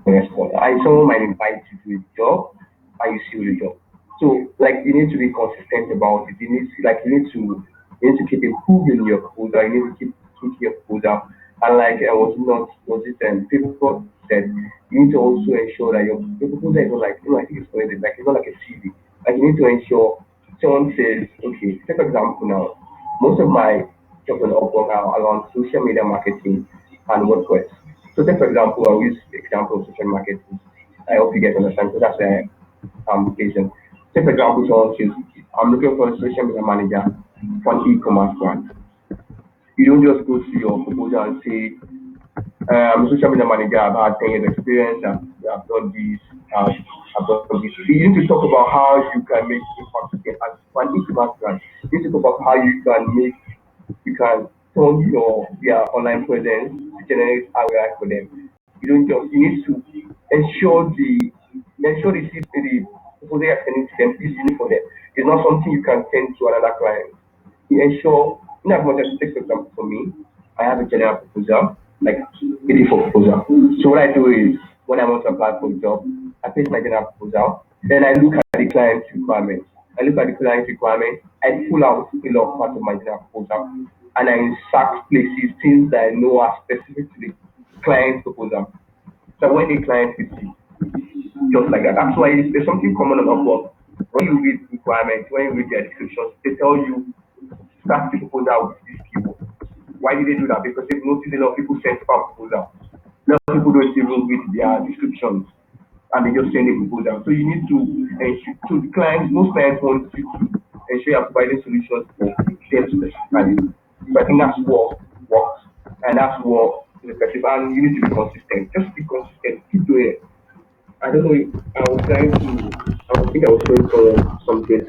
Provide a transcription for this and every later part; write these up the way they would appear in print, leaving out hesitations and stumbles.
respond. And someone might invite you to a job and you see the job. So like you need to be consistent about it. You need to keep improving your proposal. You need to keep tweaking your proposal. And like I was it people said you need to also ensure that your proposal is not like I think it's called like it's not like a CV. Like you need to ensure someone says, okay, take for example now, most of my jobs on Upwork are around social media marketing and WordPress. So take for example, I'll use example of social marketing. I hope you get understand. So that's where I'm patient. Take for example, someone says, I'm looking for a social media manager for an e-commerce brand. You don't just go to your proposal and say, I'm a social media manager, I've had 10 years experience, I've done this, I've done this. You need to talk about how you can make impact again as for an e-commerce brand. You need to talk about how you can turn their online presence to generate ROI for them. You don't just you need to ensure the proposal you're sending to them is unique for them. It's not something you can send to another client. You ensure in as much as take for example for me, I have a general proposal, like it is for proposal. So what I do is when I want to apply for a job, I paste my general proposal, then I look at the client's requirements. I look at the client's requirements, I pull out a lot of parts of my general proposal and I insert places, things that I know are specific to the client's proposal. So when the client is just like that. That's why there's something common on Upwork. When you read requirements, when you read their descriptions, they tell you start the proposal with this keyword. Why did they do that? Because they've noticed a lot of people send spam proposal. A lot of people don't even read their descriptions and they just send a proposal. So you need to ensure to the clients, most clients want you to ensure you're providing solutions for them specifically. So I think that's what works and that's what is effective. And you need to be consistent. Just be consistent. Keep doing it. I don't know. I was trying to. I think I was showing someone something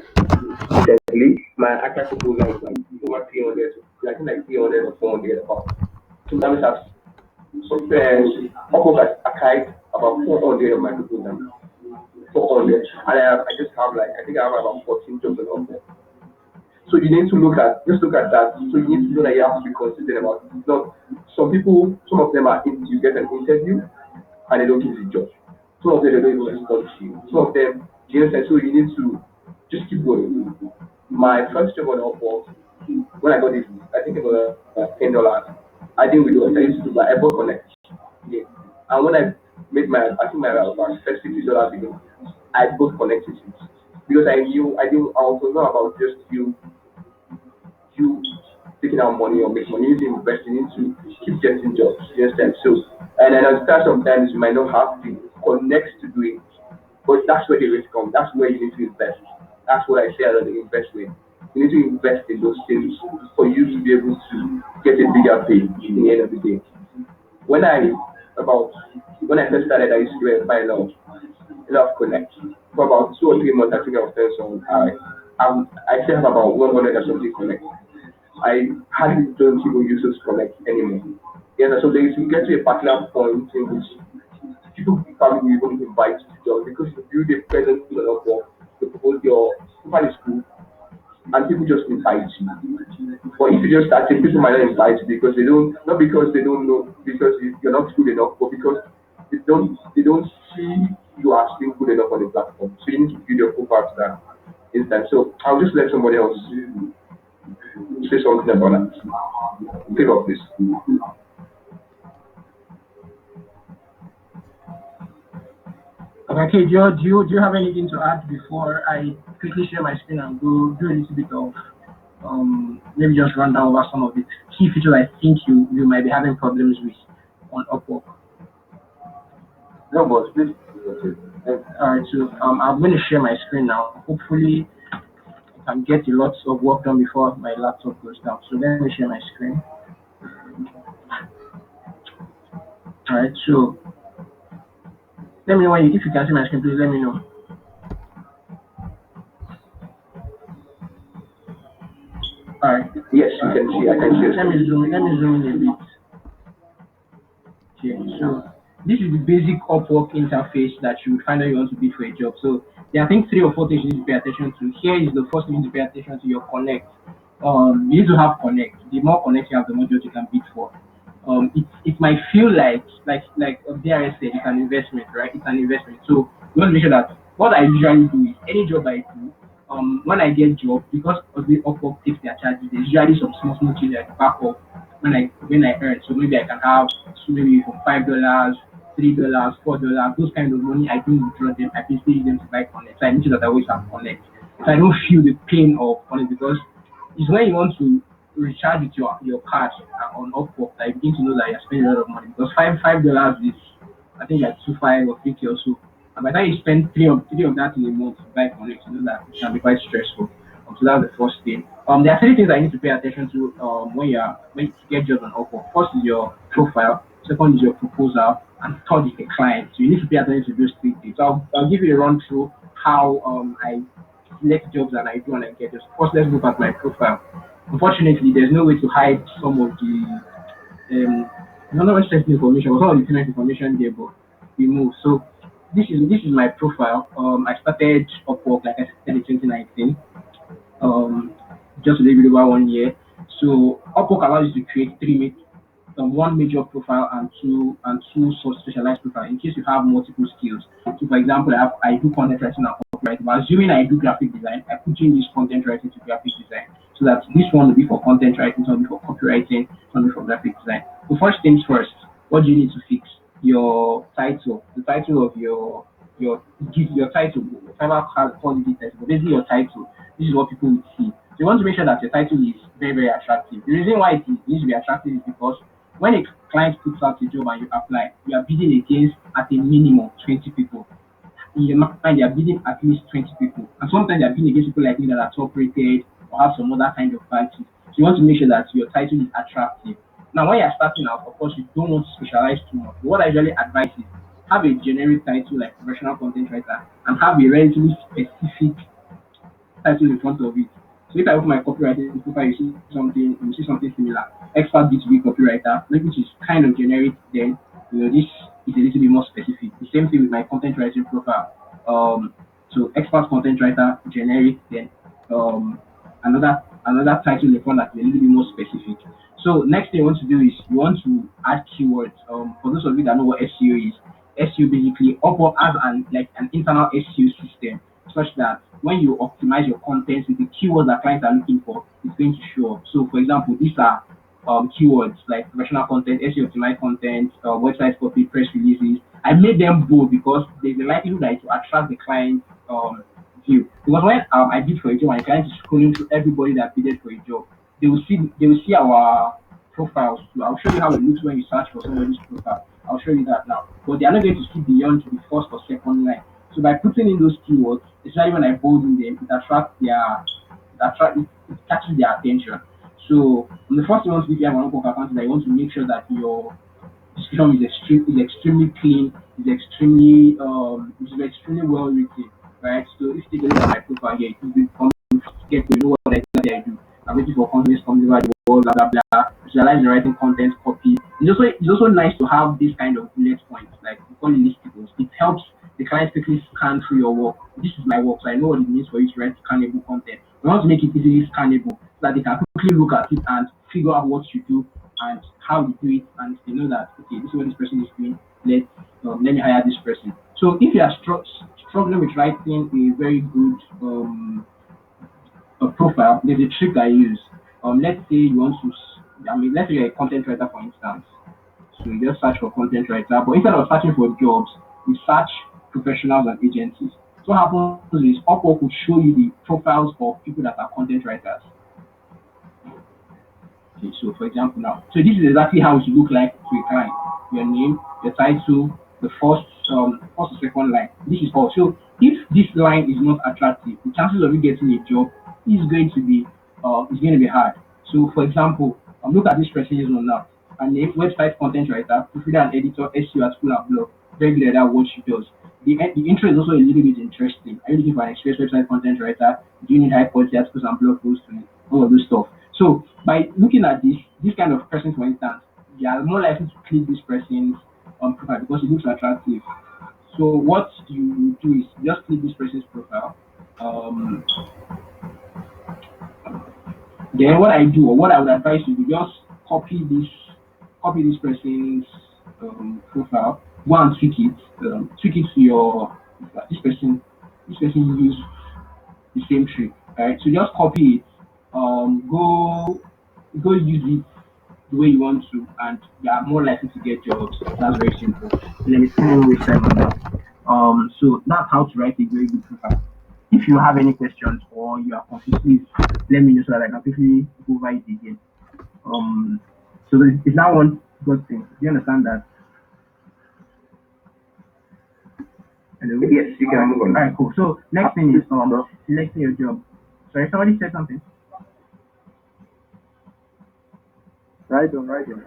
recently. My actual proposal was like over 300. I think like 300 or 400 about. Sometimes I've almost like archived about 400 of my proposal. 400. And I just have like, I think I have about 14 jobs on offer. So you need to just look at that. So you need to know that you have to be consistent about it. Not, some of them are, you get an interview and they don't give you the job. Some of them, they don't even respond to you. Some of them, you know, so you need to just keep going. My first job on Upwork, when I got it, I think it was $10. I didn't really do it. I used to do my Apple Connect. Yeah. And when I made I think my about first $50 again, I both connected it because I was not about just you taking out money or making money, you need to invest, you need to keep getting jobs. You understand? So, and then at start sometimes you might not have to connect to do it, but that's where the risk comes. That's where you need to invest. That's what I say as the investment. You need to invest in those things for you to be able to get a bigger pay in the end of the day. When I about when I first started, I used to buy a lot of connect. For about 2 or 3 months, I think I was there. So I still have about 100 or something connect. I hardly don't even use those connect anymore. Yes, so there is you get to a particular point in which people probably will even invite you to join because you build a presence in of work, the propose your profile is cool, and people just invite you. But if you just start saying people might not invite you because they don't not because they don't know because you're not good enough, but because they don't see you as being good enough on the platform. So you need to build your profile to that instance. So I'll just let somebody else say something about that. Think of this. Okay, Joe, do you have anything to add before I quickly share my screen and go do a little bit of maybe just run down over some of the key features I think you might be having problems with on Upwork. No, but please. Alright, so I'm going to share my screen now. Hopefully, I can get a lot of work done before my laptop goes down. So let me share my screen. Alright, so let me know if you can see my screen. Please let me know. Alright, Yes, you can see. I can see. let me zoom in a bit. Okay, so this is the basic Upwork interface that you would find when you want to bid for a job. So there are, I think, 3 or 4 things you need to pay attention to. Here is the first thing you need to pay attention to your connect. You need to have connect. The more connect you have, the more jobs you can bid for. it might feel like DRS said, it's an investment, right? It's an investment. So we want to make sure that what I usually do is any job I do, when I get job, because of the Upwork takes their charges, there's usually some small change at the back of when I earn. So maybe I can have maybe for $5, $3, $4, those kind of money. I don't withdraw them. I basically use them to buy connect. So I make sure that I always have connect. So I don't feel the pain of connect because it's when you want to recharge with your card on Upwork that you begin to know that you're spending a lot of money because $5 is I think like 25 or 50 or so. And by the time you spend three of that in a month to buy connect, you know that it can be quite stressful. So that's the first thing. There are three things I need to pay attention to when you get jobs on Upwork. First is your profile, second is your proposal, and third is the client. So you need to pay attention to those three things. So I'll give you a run through how I select jobs that I do and I get jobs. First, let's look at my profile. Unfortunately, there's no way to hide some of the not much sensitive information, but some of the payment information there, but we move. So this is my profile. I started Upwork like I said in 2019, um, just a little bit over 1 year. So Upwork allows you to create one major profile and two sort specialized profile in case you have multiple skills. So for example, I do content writing and copywriting. But assuming I do graphic design, I put in this content writing to graphic design. So that this one will be for content writing, some will be for copywriting, some will be for graphic design. So first things first, what do you need to fix? Your title, the title of your title, whatever call it title, but basically your title. This is what people will see. So you want to make sure that your title is very, very attractive. The reason why it needs to be attractive is because when a client puts out a job and you apply, you are bidding against at a minimum 20 people. In your mind, you are bidding at least 20 people. And sometimes you are bidding against people like me that are top rated or have some other kind of value. So you want to make sure that your title is attractive. Now, when you're starting out, of course, you don't want to specialize too much. But what I usually advise is have a generic title like professional content writer and have a relatively specific title in front of it. So if I open my copywriting profile, you see something similar. Expert B2B copywriter, which is kind of generic, then this is a little bit more specific. The same thing with my content writing profile. So expert content writer, generic, then um another title in front that is a little bit more specific. So next thing you want to do is you want to add keywords. For those of you that know what SEO is, SEO basically Upwork has an internal SEO system such that when you optimize your content with the keywords that clients are looking for, it's going to show up. So for example, these are keywords like professional content, SEO optimized content, website copy, press releases. I made them bold because there's a likelihood that it will attract the client view. Because when I bid for a job and the client is scrolling through everybody that bidded for a job, they will see our profiles. So I'll show you how it looks when you search for somebody's profile. I'll show you that now. But they are not going to see beyond the first or second line. So by putting in those keywords, especially when I bold in them, it catches their attention. So the first thing you want to do if you have an Upwork account is that you want to make sure that your description is extremely clean, is extremely well written, right? So if you take a look at my profile here, it will be from get to know what exactly I do. I'm waiting for companies coming over the world, blah blah blah. Specialize in writing content, copy. It's also nice to have this kind of bullet points, like we call it listicles. It helps the client quickly scan through your work. This is my work, so I know what it means for you to write scannable content. We want to make it easily scannable so that they can quickly look at it and figure out what you do and how you do it, and they know that okay, this is what this person is doing. Let me hire this person. So if you are struggling with writing a very good profile, there's a trick I use. Let's say you want to, let's say you're a content writer, for instance. So you just search for content writer, but instead of searching for jobs, you search professionals and agencies. So what happens is Upwork will show you the profiles of people that are content writers. Okay, so for example now, so this is exactly how it should look like to a client. Your name, your title, the first or second line. This is all. So if this line is not attractive, the chances of you getting a job is going to be hard. So for example, look at this person is on now. A name, website content writer, proofreader and editor, SEO at school and blog. Very good at that, what she does. The intro is also a little bit interesting. Are you looking for an experienced website content writer? Do you need high quality articles and blog posts and all of those stuff? So by looking at this kind of person, for instance, you are more likely to click this person's profile because it looks attractive. So what you do is just click this person's profile. Um, then what I do or what I would advise you to just copy this. copy this person's profile, go and tweak it to your this person. This person use the same trick, right? So just copy it, go use it the way you want to, and you are more likely to get jobs. That's very simple. So let me see what we said on that. So that's how to write a very good profile. If you have any questions or you are confused, please let me know so that I can quickly go over it again. Um, so it's that one good thing. Do you understand that? Hello. Yes, you can move All on. right, cool. So next thing is selecting your job. Sorry, somebody said something. Right on, right on.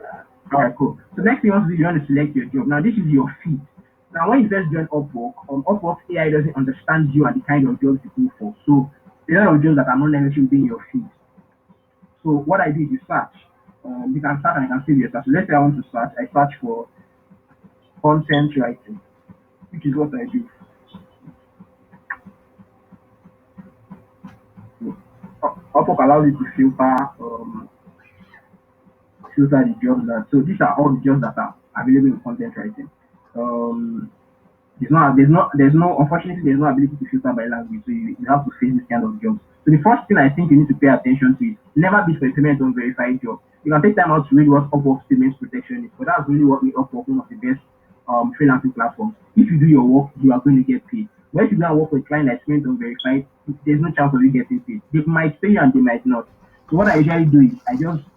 All right, cool. So next thing you want to do, you want to select your job. Now this is your feed. Now when you first join Upwork, Upwork AI doesn't understand you and the kind of jobs you go for. So a lot of jobs that are not necessarily being your feed. So what I do is you search. You can search and I can save your search. So let's say I want to search. I search for content writing, which is what I do. So, Upwork allows you to filter the jobs that. So these are all the jobs that are available in content writing. Um, unfortunately, there's no ability to filter by language, so you have to face this kind of jobs. So the first thing I think you need to pay attention to is never bid for a payment on verified job. You can take time out to read what Upwork's payments protection is, but that's really what makes Upwork one of the best freelancing platforms. If you do your work, you are going to get paid. But if you go and work with a client that's payment on verified, there's no chance of you getting paid. They might pay you and they might not. So what I usually do is I just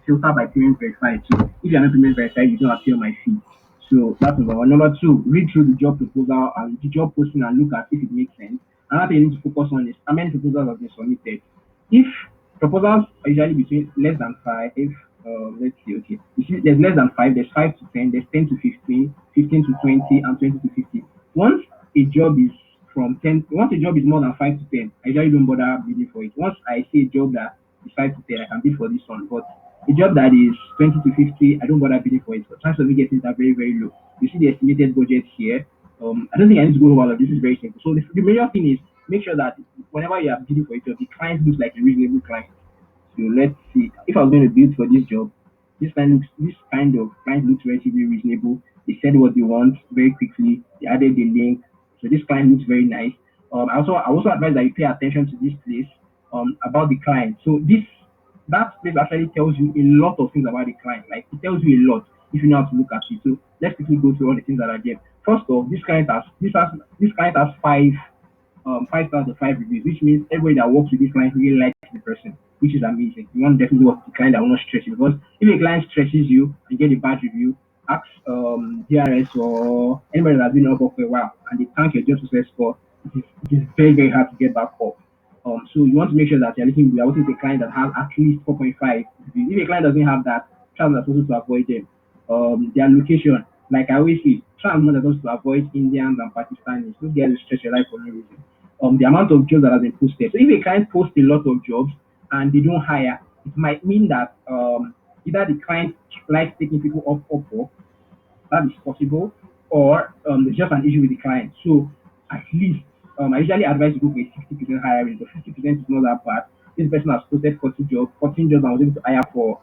filter by payment verified. So if you're not payment verified, you don't appear on my feed. So that's number one. Number two, read through the job proposal and the job posting and look at if it makes sense. Another thing you need to focus on is how many proposals have been submitted. If proposals are usually between less than five, if let's see, okay, you see, there's less than five, there's 5 to 10, there's 10 to 15, 15 to 20, and 20 to 50. Once a job is once a job is more than 5 to 10, I usually don't bother bidding for it. Once I see a job that is 5 to 10, I can bid for this one. But a job that is 20 to 50, I don't bother bidding for it. But chances of me getting it are very, very low. You see the estimated budget here. I don't think I need to go over all of this. Is very simple. So the major thing is make sure that whenever you are bidding for a job, the client looks like a reasonable client. So let's see. If I was going to bid for this job, this kind of client looks relatively reasonable. They said what they want very quickly. They added the link. So this client looks very nice. I also advise that you pay attention to this place about the client. So that place actually tells you a lot of things about the client. Like it tells you a lot if you know how to look at it. So let's quickly go through all the things that are there. First off, this client has 5 stars or 5 reviews, which means everybody that works with this client really likes the person, which is amazing. You want definitely work with the client that will not stretch you because if a client stretches you and get a bad review, ask DRS or anybody that's been up for a while and they thank your job success score, it is very, very hard to get back up. So you want to make sure that you're working with a client that has at least 4.5. If a client doesn't have that, try as possible to avoid them. Their location, like I always say, try as much as possible to avoid Indians and Pakistanis. Those guys will stretch your life for no reason. The amount of jobs that has been posted. So if a client posts a lot of jobs and they don't hire, it might mean that either the client likes taking people off Upwork, that is possible, or there's just an issue with the client. So at least I usually advise you go for a 60% hiring, but 50% is not that bad. This person has posted 14 jobs and was able to hire for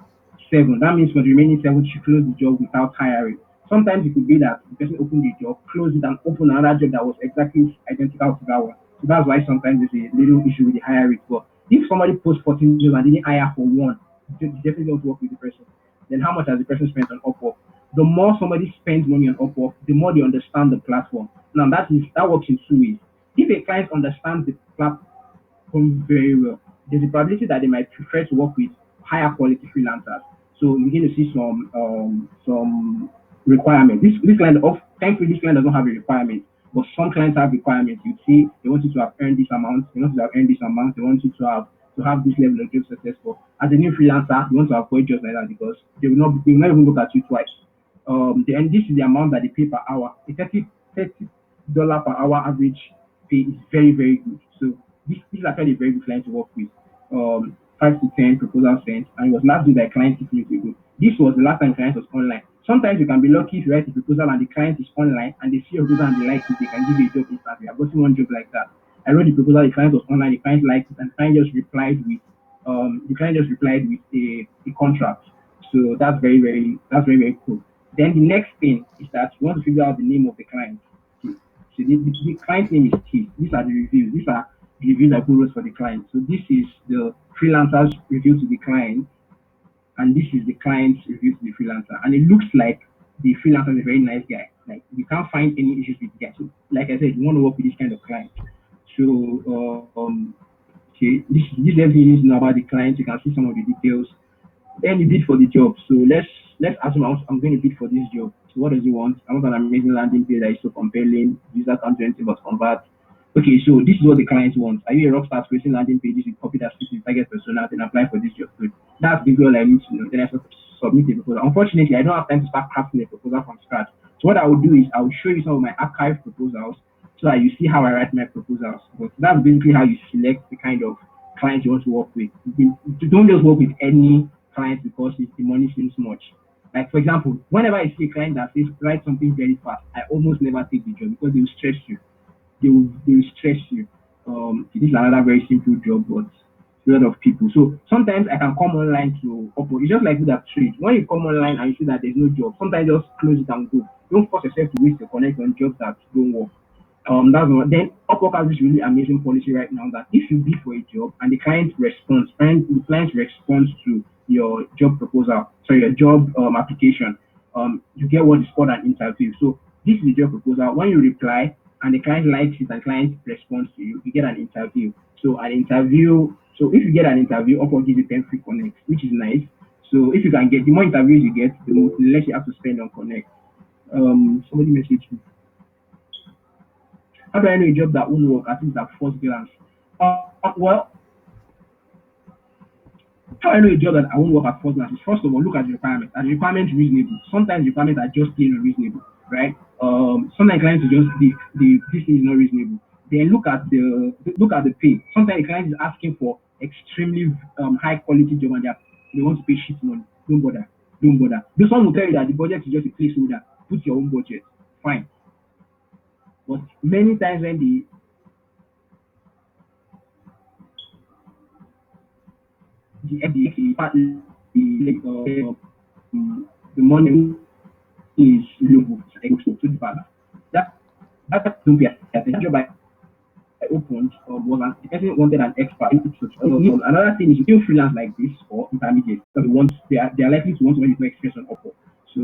7. That means for the remaining 7, she closed the job without hiring. Sometimes it could be that the person opened the job, closed it, and opened another job that was exactly identical to that one. So that's why sometimes there's a little issue with the hiring. But if somebody posts 14 jobs and didn't hire for one, you definitely don't work with the person. Then how much has the person spent on Upwork? The more somebody spends money on Upwork, the more they understand the platform. Now that works in 2 ways. If a client understands the platform very well, there's a probability that they might prefer to work with higher quality freelancers. So you begin to see some requirement. This client of thankfully this client doesn't have a requirement, but some clients have requirements. You see, they want you to have earned this amount, they want you to have earned this amount, they want you to have this level of job successful. As a new freelancer, you want to avoid jobs like that because they will not even look at you twice. And this is the amount that they pay per hour. A $30 per hour average pay is very, very good. So this is actually a very good client to work with. 5 to 10 proposal sent, and it was last due by client 6 weeks ago. This was the last time client was online. Sometimes you can be lucky if you write a proposal and the client is online and they see your proposal and they like it, they can give you a job instantly. I've gotten one job like that. I wrote the proposal, the client was online, the client liked it, and the client just replied with a contract. So that's very cool. Then the next thing is that you want to figure out the name of the client. Okay. So the client name is key. These are the reviews. These are the reviews that wrote for the client. So this is the freelancer's review to the client, and this is the client's review to the freelancer. And it looks like the freelancer is a very nice guy. Like you can't find any issues with the guy. So like I said, you want to work with this kind of client. So okay, this is everything you need to know about the client. You can see some of the details. Then you bid for the job. So let's assume I'm going to bid for this job. So what does he want? I want an amazing landing page that is so compelling. User can't do anything but convert. Okay, so this is what the client wants. Are you a rock star creating landing pages with copy that fits the target persona? Then apply for this job. Good. That's the goal I need to know. Then I submit a proposal. Unfortunately, I don't have time to start crafting a proposal from scratch. So what I will do is I will show you some of my archive proposals so that you see how I write my proposals. But that's basically how you select the kind of client you want to work with. You don't just work with any client because the money seems much. Like for example, whenever I see a client that says write something very fast, I almost never take the job because they will stress you. They will stress you. This is another very simple job, but a lot of people. So sometimes I can come online to Upwork. It's just like with that trade. When you come online and you see that there's no job, sometimes just close it and go. Don't force yourself to waste your connect on jobs that don't work. That's one. Then Upwork has this really amazing policy right now that if you bid for a job and the client responds to your job proposal, sorry, your job application, you get what is called an interview. So this is the job proposal. When you reply and the client likes it and the client responds to you, you get an interview. So an interview. So if you get an interview, Upwork gives you 10 free connects, which is nice. So if you can get the more interviews you get, the less you have to spend on connect. Somebody messaged me. How do I know a job that won't work at least at first glance? Well, how I know a job that I won't work at first glance is first of all look at the requirement. Are the requirements reasonable? Sometimes requirements are just plain unreasonable, right? Sometimes clients will just the this thing is not reasonable. Then look at the pay. Sometimes the client is asking for extremely high quality job and they want to pay shit money. Don't bother. Don't bother. This one will tell you that the budget is just a placeholder. Put your own budget. Fine. But many times when the money is low to the father. That that don't be attention. Job I opened was the person wanted an expert. Another thing is you do freelance like this or intermediate because they are likely to want to make more experience on Upwork. So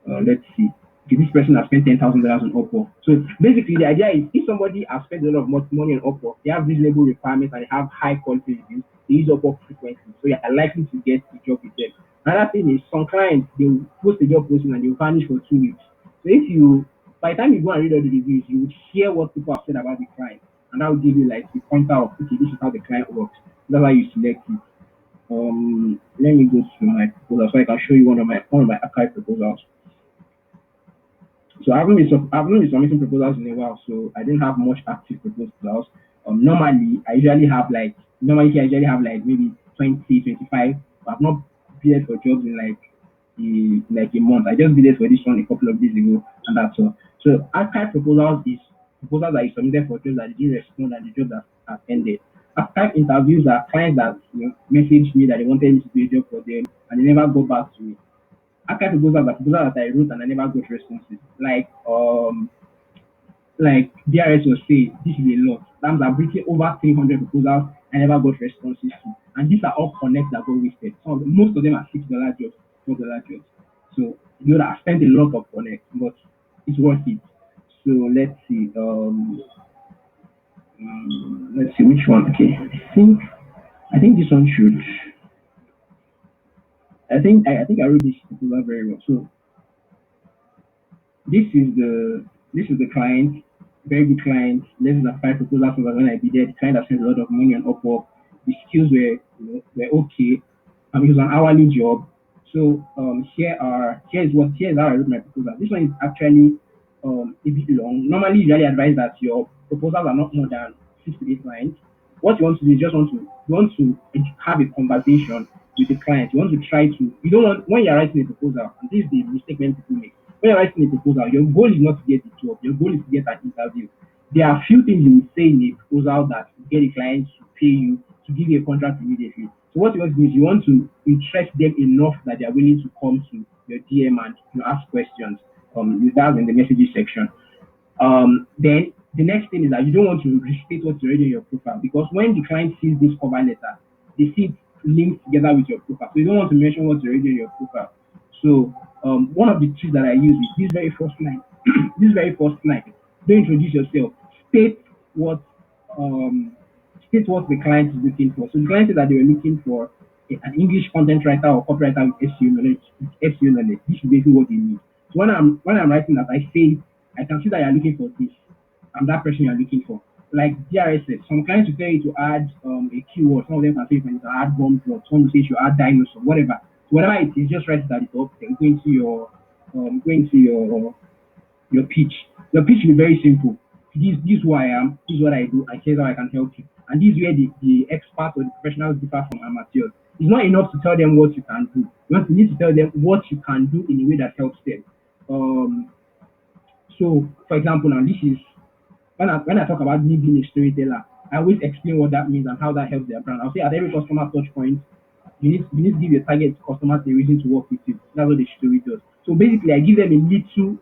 let's see. Okay, this person has spent $10,000 on Upwork. So basically, the idea is if somebody has spent a lot of money on Upwork, they have reasonable requirements and they have high quality reviews, they use Upwork frequently. So you are likely to get the job with them. Another thing is some clients they will post a job posting and they will vanish for 2 weeks. So if you by the time you go and read all the reviews, you would hear what people have said about the client, and that will give you like the pointer of okay, this is how the client works. That's how you select it. Let me go to my proposal so I can show you one of my archive proposals. So I haven't been submitting proposals in a while, so I don't have much active proposals. Normally I usually have like maybe 20, 25. But I've not bid for jobs in like a month. I just bid for this one a couple of days ago, and that's all. So archive proposals is proposals that you submitted for jobs that didn't respond and the job that has ended. Archive interviews are clients that messaged me that they wanted me to do a job for them and they never go back to me. Archive proposals are proposals that I wrote and I never got responses. Like DRS was saying, this is a lot. That means I've written over 300 proposals I never got responses to. And these are all connects that got wasted. Most of them are $6 jobs, $4 jobs. So I spent a lot of connects, but it's worth it. So let's see which one. Okay, I think this one should. I think I wrote this proposal very well. So this is the client, very good client. Less than five proposals over when I did it. The client has spent a lot of money on Upwork. The skills were okay. It was an hourly job. So here's how I wrote my proposal. This one is actually a bit long. Normally, usually advise that your proposals are not more than 6 to 8 lines. What you want to do is you want to have a conversation with the client. You want to try to you don't want when you're writing a proposal, and this is the mistake many people make. When you're writing a proposal, your goal is not to get the job, your goal is to get an interview. There are few things you will say in a proposal that will get the client to pay you to give you a contract immediately. So what you want to do is you want to interest them enough that they are willing to come to your DM and ask questions. That's in the messages section. Then the next thing is that you don't want to restate what's already in your profile because when the client sees this cover letter, they see it linked together with your profile. So you don't want to mention what's already in your profile. So one of the tricks that I use is this very first line. This very first line. Don't introduce yourself. State what um, state what the client is looking for. So the client said that they were looking for an English content writer or copywriter with SEO knowledge. SEO knowledge. This is basically what they need. So when I'm writing that, I say I can see that you're looking for this. I'm that person you're looking for. Like DRSS, some clients will tell you to add a keyword. Some of them can say you can add bomb plot. Some will say you should add dinosaur, whatever. So whatever it is, just write it at the top. Then go into your pitch. Your pitch will be very simple. This is who I am, this is what I do, and here's how I can help you. And this is where the experts or the professionals differ from amateurs. It's not enough to tell them what you can do. You need to tell them what you can do in a way that helps them. Um, so, for example, now this is when I talk about me being a storyteller, I always explain what that means and how that helps their brand. I'll say at every customer touch point, you need to give your target customers a reason to work with you. That's what the story does. So basically, I give them a little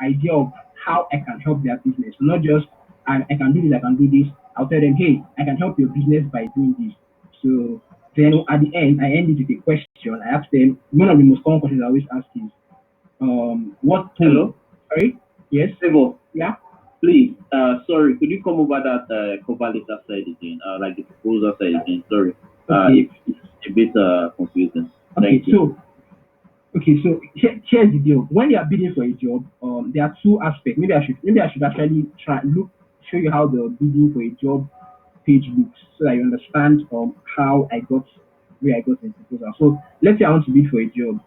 idea of how I can help their business, not just I can do this, I can do this. I'll tell them, hey, I can help your business by doing this. So then at the end, I end it with a question. I ask them, one of the most common questions I always ask is, what tone? Hello? Sorry? Yes? Favor, Yeah? please, sorry, could you come over that cover letter side again? Like the proposal side again, sorry. Okay. It's a bit confusing. Okay, Thank you. so here's the deal. When you are bidding for a job, there are two aspects. Maybe I should actually show you how the bidding for a job page looks, so that you understand how I got where I got in proposal. So let's say I want to bid for a job.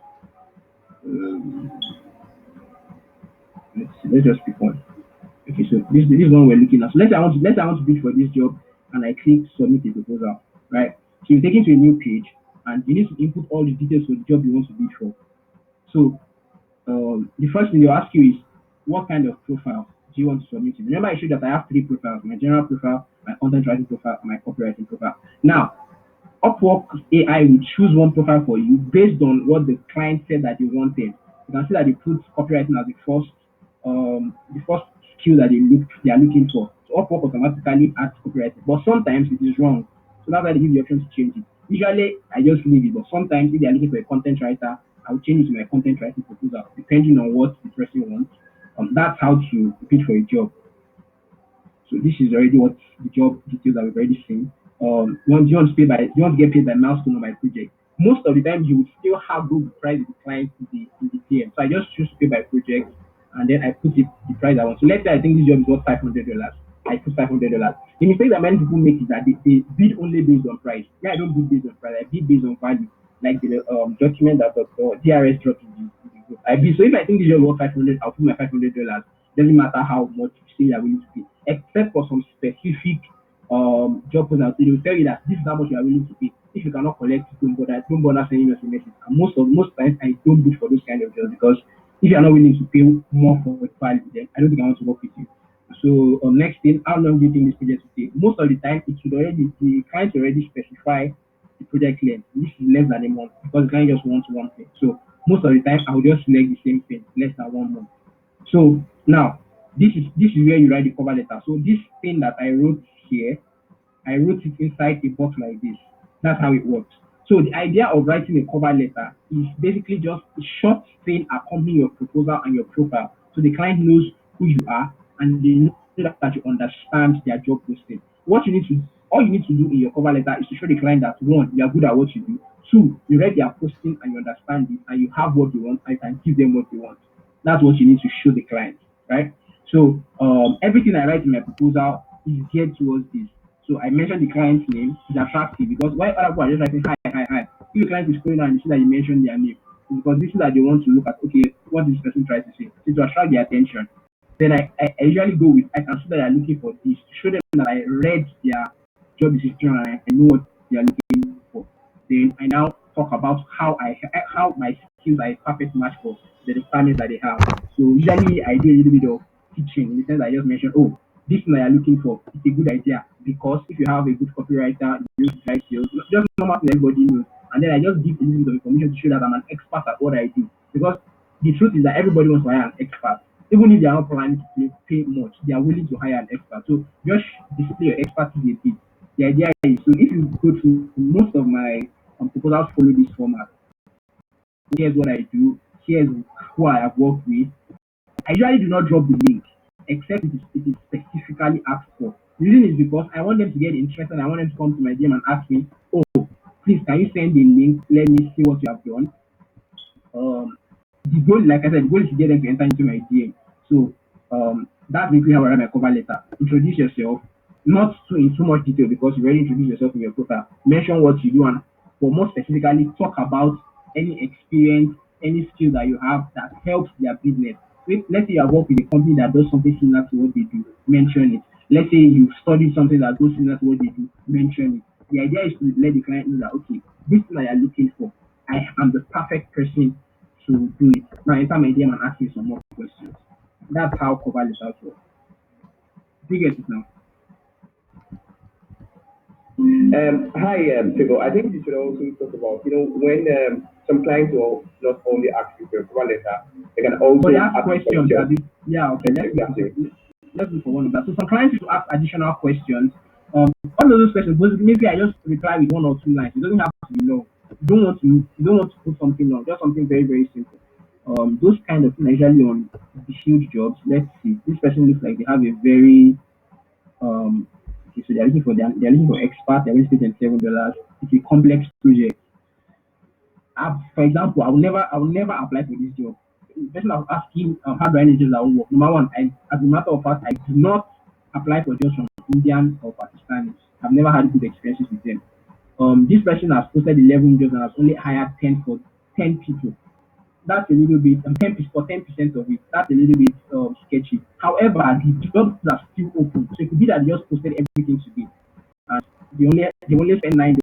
Um, let's just pick one. Okay, so this one we're looking at. So let's say I want to bid for this job, and I click submit a proposal. Right. So you take it to a new page, and you need to input all the details for the job you want to bid for. So the first thing they'll ask you is what kind of profile do you want to submit to? Remember, I showed that I have three profiles: my general profile, my content writing profile, and my copywriting profile. Now, Upwork AI will choose one profile for you based on what the client said that they wanted. You can see that they put copywriting as the first skill that they are looking for. So Upwork automatically adds copywriting, but sometimes it is wrong. So that's why they give you the option to change it. Usually, I just leave it, but sometimes if they are looking for a content writer, I'll change it to my content writing proposal depending on what the person wants. That's how to bid for a job. So this is already what the job details that we've already seen. You want to get paid by milestone or by project. Most of the time, you would still have the price with the client in the DM. So I just choose to pay by project, and then I put the price I want. So let's say I think this job is worth $500. I put $500. The mistake that many people make is that they bid only based on price. Yeah, I don't bid based on price. I bid based on value, like the document that the DRS dropped in the group. I bid. So if I think this job is worth 500, I'll put my $500. Doesn't matter how much you say you're willing to pay, except for some specific job posters. They will tell you that this is how much you are willing to pay. If you cannot collect, don't bother sending us a message. And most times I don't bid for those kind of jobs because if you are not willing to pay more for the value, then I don't think I want to work with you. So next thing, how long do you think this project will take? Most of the time, the client already specify the project length. This is less than a month because the client just wants one thing. So most of the time, I will just select the same thing, less than 1 month. So now this is where you write the cover letter. So this thing that I wrote here, I wrote it inside a box like this. That's how it works. So the idea of writing a cover letter is basically just a short thing accompanying your proposal and your profile. So the client knows who you are and they know that you understand their job posting. All you need to do in your cover letter is to show the client that one, you are good at what you do. Two, you read their posting and you understand it and you have what they want and you can give them what they want. That's what you need to show the client, right? So everything I write in my proposal is geared towards this. So I mentioned the client's name is attractive because why other people are just writing hi, hi, hi. If the client is scrolling down and you see that you mentioned their name, it's because this is that they want to look at, okay, what this person tries to say. So to attract their attention. Then I usually go with, I can see that they're looking for this to show them that I read their job description and I know what they are looking for. Then I now talk about how my skills are a perfect match for the requirements that they have. So usually I do a little bit of teaching in the sense I just mentioned, oh, this thing that you're looking for, it's a good idea because if you have a good copywriter, you write skills, just normal thing everybody knows. And then I just give a little bit of information to show that I'm an expert at what I do. Because the truth is that everybody wants to hire an expert. Even if they are not planning to pay much, they are willing to hire an expert. So just display your expertise a bit. The idea is, so if you go to most of my proposals follow this format. Here's what I do. Here's who I have worked with. I usually do not drop the link except it is specifically asked for. The reason is because I want them to get interested. I want them to come to my DM and ask me, oh, please, can you send the link? Let me see what you have done. Um, the goal, like I said, the goal is to get them to enter into my DM. So that's basically how I write my cover letter. Introduce yourself, not in too much detail because you already introduced yourself in your profile. Mention what you do, and but more specifically, talk about any experience, any skill that you have that helps their business. Let's say you have worked with a company that does something similar to what they do, mention it. Let's say you've studied something that goes similar to what they do, mention it. The idea is to let the client know that, okay, this thing that you're looking for, I am the perfect person to do it. Now enter my DM and ask me some more questions. That's how cover letters work. Do you get it now? Hi, Figo. I think you should also talk about, when some clients will not only ask you for a cover letter, they can But also they ask ask you questions. questions. Yeah, okay. Exactly. Let's look for one of that. So some clients will ask additional questions. All of those questions, maybe I just reply with one or two lines. It doesn't have to be long. You don't want to put something long. Just something very very simple. Those kind of things are usually on the huge jobs. Let's see. This person looks like they have a very okay, so they're looking for experts. They're willing to pay $7. It's a complex project. For example, I will never apply for this job. The person I was asking how do I know jobs that will work. Number one, as a matter of fact, I do not apply for jobs from Indian or Pakistanis. I've never had good experiences with them. This person has posted 11 jobs and has only hired 10 for 10 people. That's a little bit 10% of it. That's a little bit sketchy. However, the jobs are still open, so it could be that they just posted everything today and they only spend $9.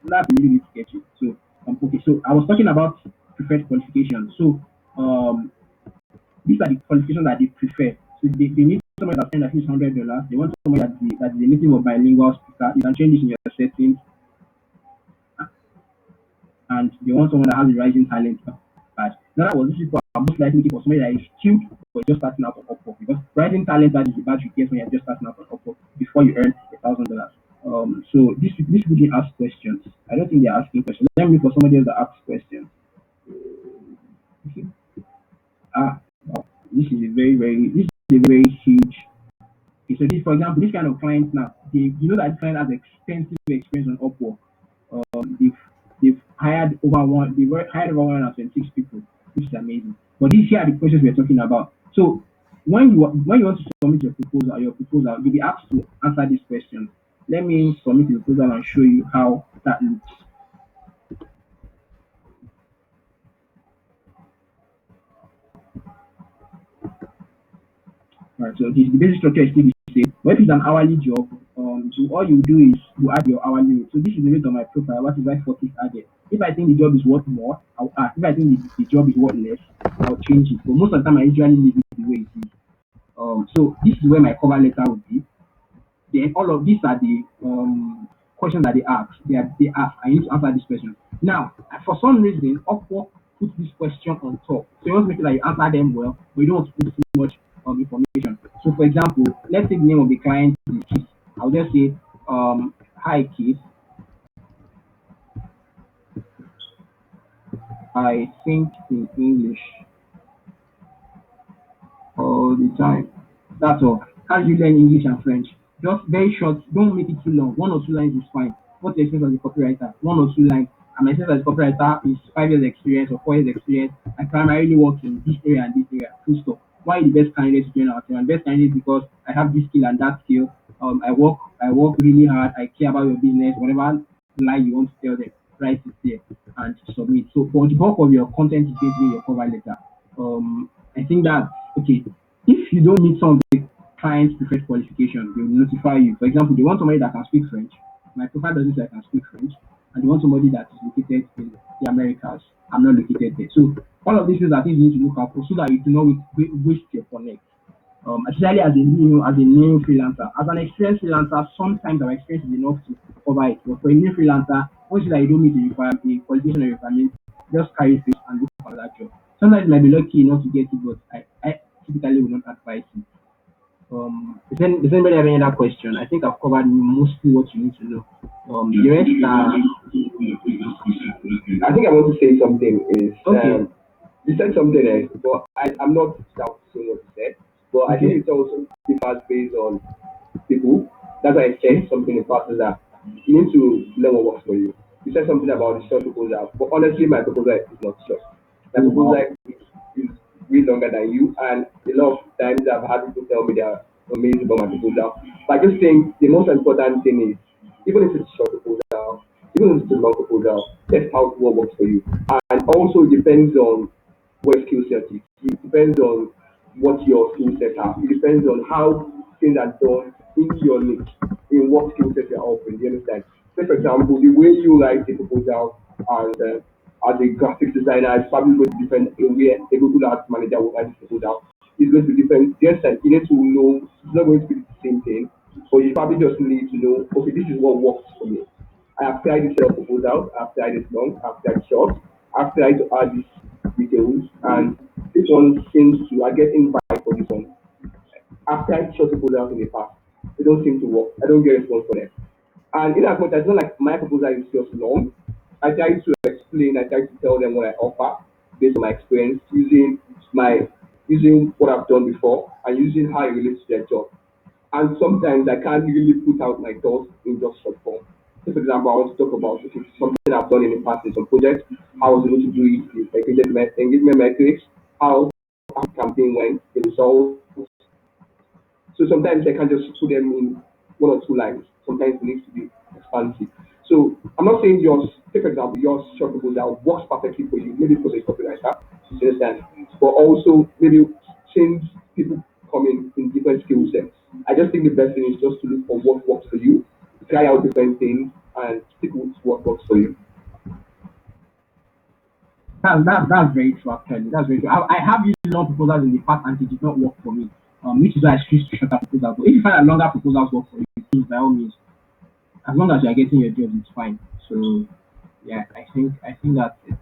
That's a little bit sketchy. So okay, so I was talking about preferred qualifications. So um, these are the qualifications that they prefer. So they need someone that spend at least $100. They want someone that is a native or bilingual speaker. You can change this in your settings, and they want someone that has a rising talent. But that was these people are most likely looking for somebody that is skilled but just starting out on Upwork because rising talent that is the badge you get when you're just starting out on Upwork before you earn $1,000. So this people didn't ask questions. I don't think they're asking questions. Let me look for somebody else that asks questions. Okay. Wow. This is a very huge. Okay, so this, for example, this kind of client now, you know that this client has extensive experience on Upwork. They've hired over 126 people, which is amazing. But these here are the questions we're talking about. So when you want to submit your proposal, you'll be asked to answer this question. Let me submit the proposal and show you how that looks. Right, so the basic structure is still the same. But if it's an hourly job, so all you do is you add your hourly rate. So this is the rate on my profile. What is that 40 added? If I think the job is worth more, I'll add. If I think the job is worth less, I'll change it. But most of the time, I usually leave it the way it is. So this is where my cover letter would be. Then all of these are the questions that they ask. They ask. I need to answer this question. Now, for some reason, Upwork put this question on top. So you want to make sure that you answer them well, but you don't want to put too much information. So, for example, let's say the name of the client is Keith. I'll just say, "Hi Keith, I think in English all the time." That's all. How do you learn English and French? Just very short. Don't make it too long. One or two lines is fine. What's the experience as a copywriter? One or two lines. And my experience as a copywriter is 5 years experience or 4 years experience. I primarily work in this area and this area. Full stop. Why are the best candidates to join our team? And best candidates because I have this skill and that skill. I work really hard. I care about your business. Whatever lie you want to tell them, write it there and submit. So for the bulk of your content is basically your cover letter. I think that okay. If you don't meet some of the client's preferred qualification, they will notify you. For example, they want somebody that can speak French. My profile doesn't say I can speak French, and they want somebody that is located in the Americas. I'm not located there. So all of these things are things you need to look out for so that you do not waste your connect. especially as a new freelancer. As an experienced freelancer, sometimes our experience is enough to cover it. But for a new freelancer, once you like you don't meet the qualification or requirement, just carry face and look for that job. Sometimes you might be lucky enough to get it, but I typically will not advise it. Does anybody have any other question? I think I've covered mostly what you need to know. The rest are I think I want to say something is okay. you said something else, but I'm not doubting what you said. But I think Okay. it also differs based on people. That's why I said Okay. something in part is that you need to learn what works for you. You said something about the short proposal, but honestly, my proposal is not short. My Oh proposal wow. is way longer than you, and a lot of times I've had people tell me they are amazed about my proposal. But I just think the most important thing is, even if it's a short proposal, even if it's a long proposal, test out what works for you. And also, it depends on what skill set is. It depends on what your skill set are. It depends on how things are done in your niche, in what skill set you're offering. Do you understand? Say, for example, the way you write a proposal and as a graphics designer is probably going to be different in where a Google Ads manager will write a proposal. It's going to be different. Yes, and you need to know it's not going to be the same thing, but you probably just need to know, okay, this is what works for me. I have tried this set of proposals, I've tried it long, I've tried short, I've tried to add these details, and this one seems to, I get invite for this one. I've tried short proposals in the past. They don't seem to work. I don't get a response for them. And in as much as it's not like my proposal is just long, I try to explain, I try to tell them what I offer based on my experience, my using what I've done before and using how it relates to their job. And sometimes I can't really put out my thoughts in just short form. So for example, I want to talk about okay, something I've done in the past in some projects, how I was able to do it, the engagement metrics, how the campaign went, the results, so sometimes I can just put them in one or two lines. Sometimes it needs to be expansive. So I'm not saying yours, take for example, yours short proposal works perfectly for you, maybe because you're a copywriter, you understand, but also maybe since people come in different skill sets. I just think the best thing is just to look for what works for you, try out different things, and stick with what works for you. That's very true actually. That's very true. I have used long proposals in the past and it did not work for me. Which is why I switched to shorter proposals. But if you find that longer proposals work for you, please by all means, as long as you are getting your job, it's fine. So yeah, I think that's it.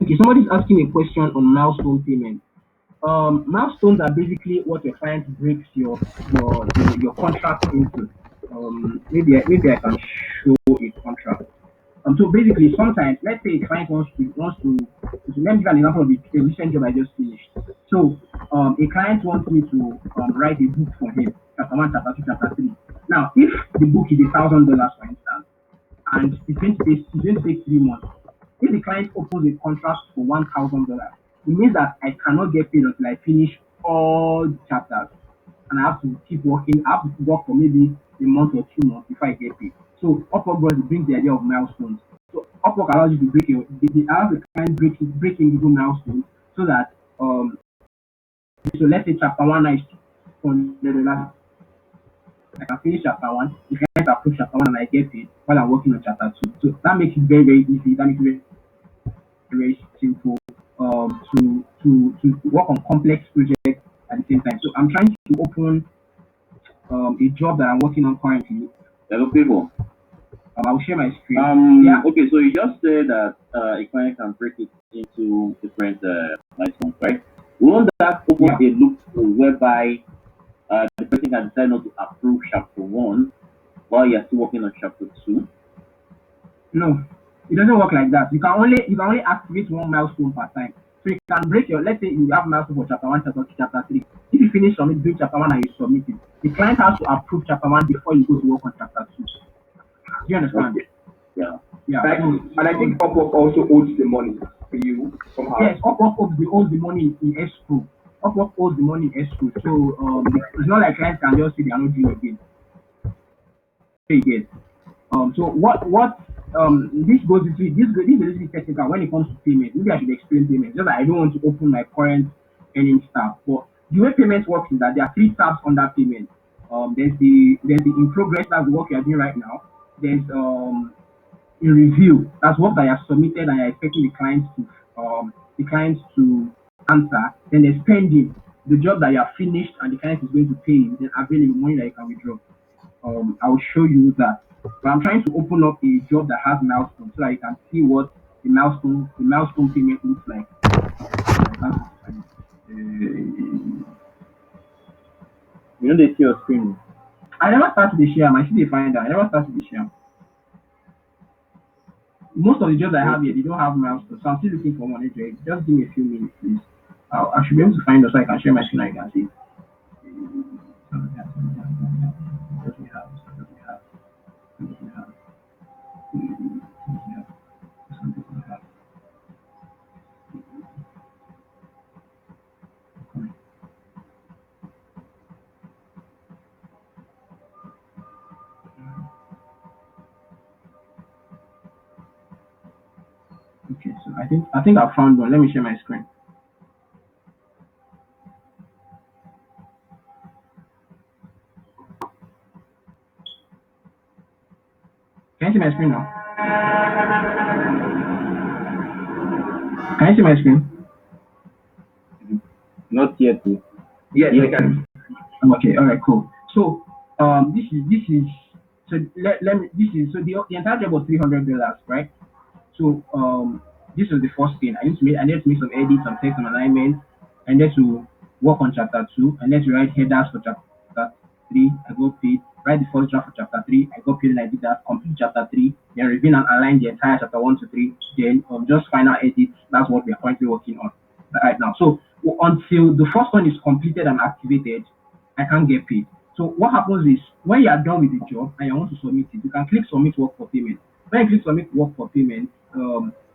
Okay, somebody's asking a question on milestone payment. Milestones are basically what your client breaks your contract into. Maybe I can show a contract. So basically, sometimes let's say a client let me give an example of a recent job I just finished. So a client wants me to write a book for him, chapter one, chapter two, chapter three. Now, if the book is $1,000 for instance, and it's going to take 3 months. If the client opens a contract for $1,000, it means that I cannot get paid until I finish all the chapters, and I have to keep working. I have to work for maybe a month or 2 months before I get paid. So Upwork brings the idea of milestones. So Upwork allows you to allows the client break individual milestones so that so let's say chapter one is $200. I can finish chapter one, if I approve chapter one and I get paid while I'm working on chapter two. So that makes it very, very easy. That makes it very, very simple to work on complex projects at the same time. So I'm trying to open a job that I'm working on currently. Hello, people. I'll share my screen. Yeah. Okay, so you just said that a client can break it into different milestones, right? Won't that open Yeah. a loophole whereby the person can decide not to approve chapter one while you're still working on chapter two? No, it doesn't work like that. You can only activate one milestone per time. So you can break your let's say you have milestone for chapter one, chapter two, chapter three. If you finish doing chapter one and you submit it, the client has to approve chapter one before you go to work on chapter two. Do you understand? Okay, yeah. Yeah. Right? So And I think Upwork also owes the money for you somehow. yes, owns the money in escrow. Upwork owes the money in escrow. So it's not like clients can just say they are not doing again. Again. So what this goes into this is a little bit technical when it comes to payment. Maybe I should explain payment. Just that I don't want to open my current earning tab. But the way payment works is that there are three tabs under payment. There's the in progress, that's the work you are doing right now. There's in review, that's work that you have submitted and you're expecting the clients to answer. Then there's pending. the job that you have finished and the client is going to pay you, then available money that you can withdraw. I will show you that. But I'm trying to open up a job that has milestone so that you can see what the milestone payment looks like. I can't find it. You know they see your screen. I never started the share. I see they find out. I never started the share. Most of the jobs I have here, they don't have milestones. So I'm still looking for one. Anyway. Just give me a few minutes, please. I should be able to find it so I can share my screen and you can see. What do we have? What do we have? What do we have? What do we have? What do we have? Okay, so I think I found one. Let me share my screen. Can you see my screen now? Can you see my screen? Not yet. Too. Yes, Yes. I can. Okay, all right, cool. So this is so let me this is so the entire job was $300, right? So this was the first thing. I need to make some edits, some text, some alignment, and then to work on chapter two, and then to write headers for chapter three. I got paid. Write the first draft for chapter three. I got paid and I did that. Complete chapter three. Then review and align the entire chapter one to three. Then just final edits. That's what we are currently working on right now. So until the first one is completed and activated, I can't get paid. So what happens is when you are done with the job and you want to submit it, you can click submit work for payment. When you click submit work for payment,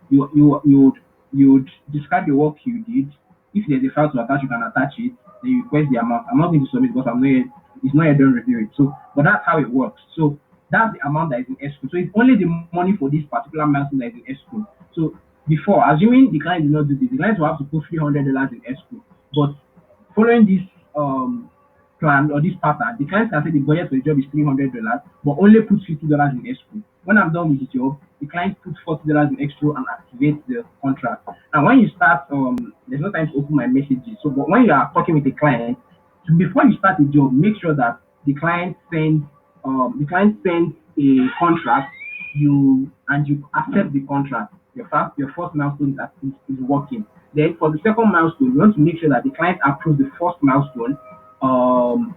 you would describe the work you did. If there's a file to attach, you can attach it. Then you request the amount. I'm not going to submit because I'm not yet, it's not yet done reviewing. So, but that's how it works. So that's the amount that is in escrow. So it's only the money for this particular milestone that is in escrow. So before, assuming the client did not do this, the client will have to put $300 in escrow. But following this plan or this pattern, the client can say the budget for the job is $300, but only put $50 in escrow. When I'm done with the job, the client puts $40 in escrow and activates the contract. And when you start, there's no time to open my messages. So, but when you are talking with the client, so before you start the job, make sure that the client sends a contract, you accept the contract. Your first milestone is working. Then for the second milestone, you want to make sure that the client approves the first milestone, um,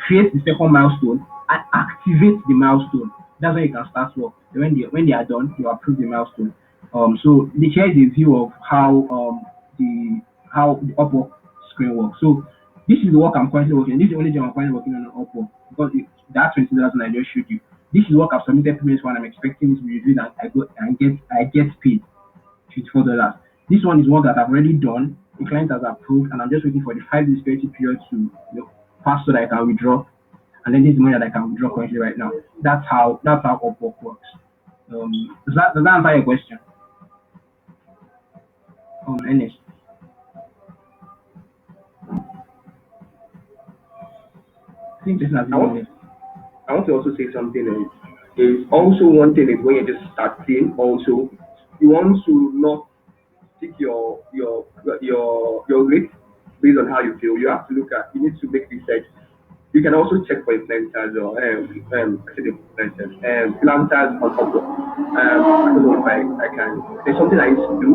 create the second milestone, and activate the milestone. That's when you can start work. When they are done, you approve the milestone. So here is a view of how the Upwork screen works. So this is the work I'm currently working. This is the only job I'm currently working on Upwork because that $20 I just showed you. This is work I've submitted payments for and I'm expecting it to be reviewed and I get paid $54. This one is one that I've already done. The client has approved, and I'm just waiting for the 5 day security period to pass so that I can withdraw. And then this is money that I can withdraw currently right now. That's how Upwork works. Does that answer your question? Ernest. I think this has I been want Ernest. I want to also say something is also one thing is when you just starting also you want to not pick your rate based on how you feel. You have to look at you need to make research. You can also check for influencers or I said influencers freelancers on Upwork. I don't know if I can. There's something I used to do.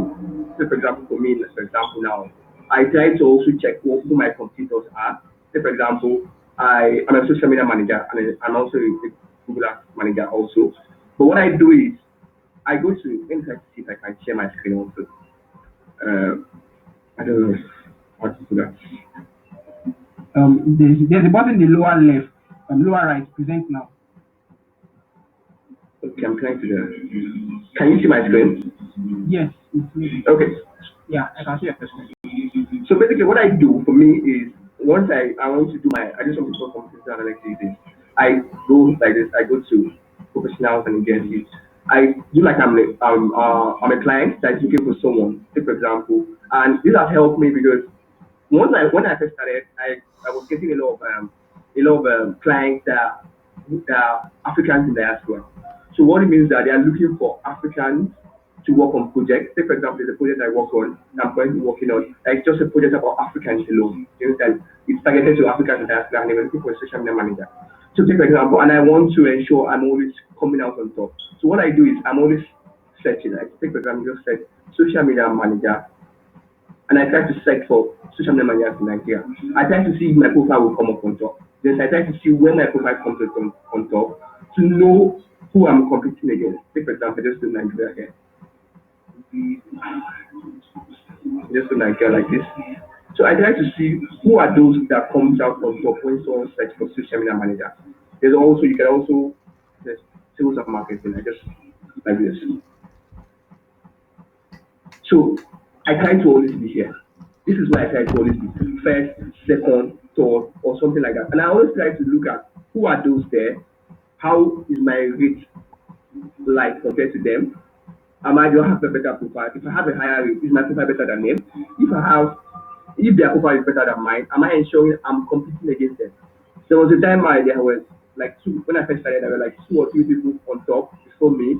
Say for example, for me, for example now, I try to also check who my competitors are. Say for example, I'm a social media manager and I'm also a Google Ads manager also. But what I do is I go to let me try to see if I can share my screen also. Uh, I don't know how to do that. There's a button in the lower left, lower right, present now. Okay, I'm trying to do that. Can you see my screen? Yes, it's me. Okay. Yeah, I can see your question. So basically, what I do for me is once I want to do I do something called computer analytics. I go like this. I go to professionals and agencies. I do like I'm a client that's looking for someone. Say for example, and this has helped me because when I first started, I was getting a lot of clients that are Africans in diaspora. So what it means that they are looking for Africans to work on projects. Say, for example, there's a project I work on, I'm currently working on, like just a project about Africans alone. You understand? It's targeted to Africans and diaspora, and they're looking for a social media manager. So, take for example, and I want to ensure I'm always coming out on top. So, what I do is I'm always searching. Like, take for example, just search social media manager, and I try to search for social media managers in Nigeria. I try to see if my profile will come up on top. Then I try to see when my profile comes up on top to know who I'm competing against. Take for example, just do Nigeria here. Just do Nigeria like this. So I try to see who are those that comes out on top when someone search for social media manager. There's also you can also there's sales and marketing. I just like this. So I try to always be here. This is why I try to always be first, second, third, or something like that. And I always try to look at who are those there, how is my rate like compared to them. Am I do I have a better profile? If I have a higher rate, is my profile better than them? If I have if their profile is better than mine, am I ensuring I'm competing against them? There was a time there was like two when I first started, there were like two or three people on top before me.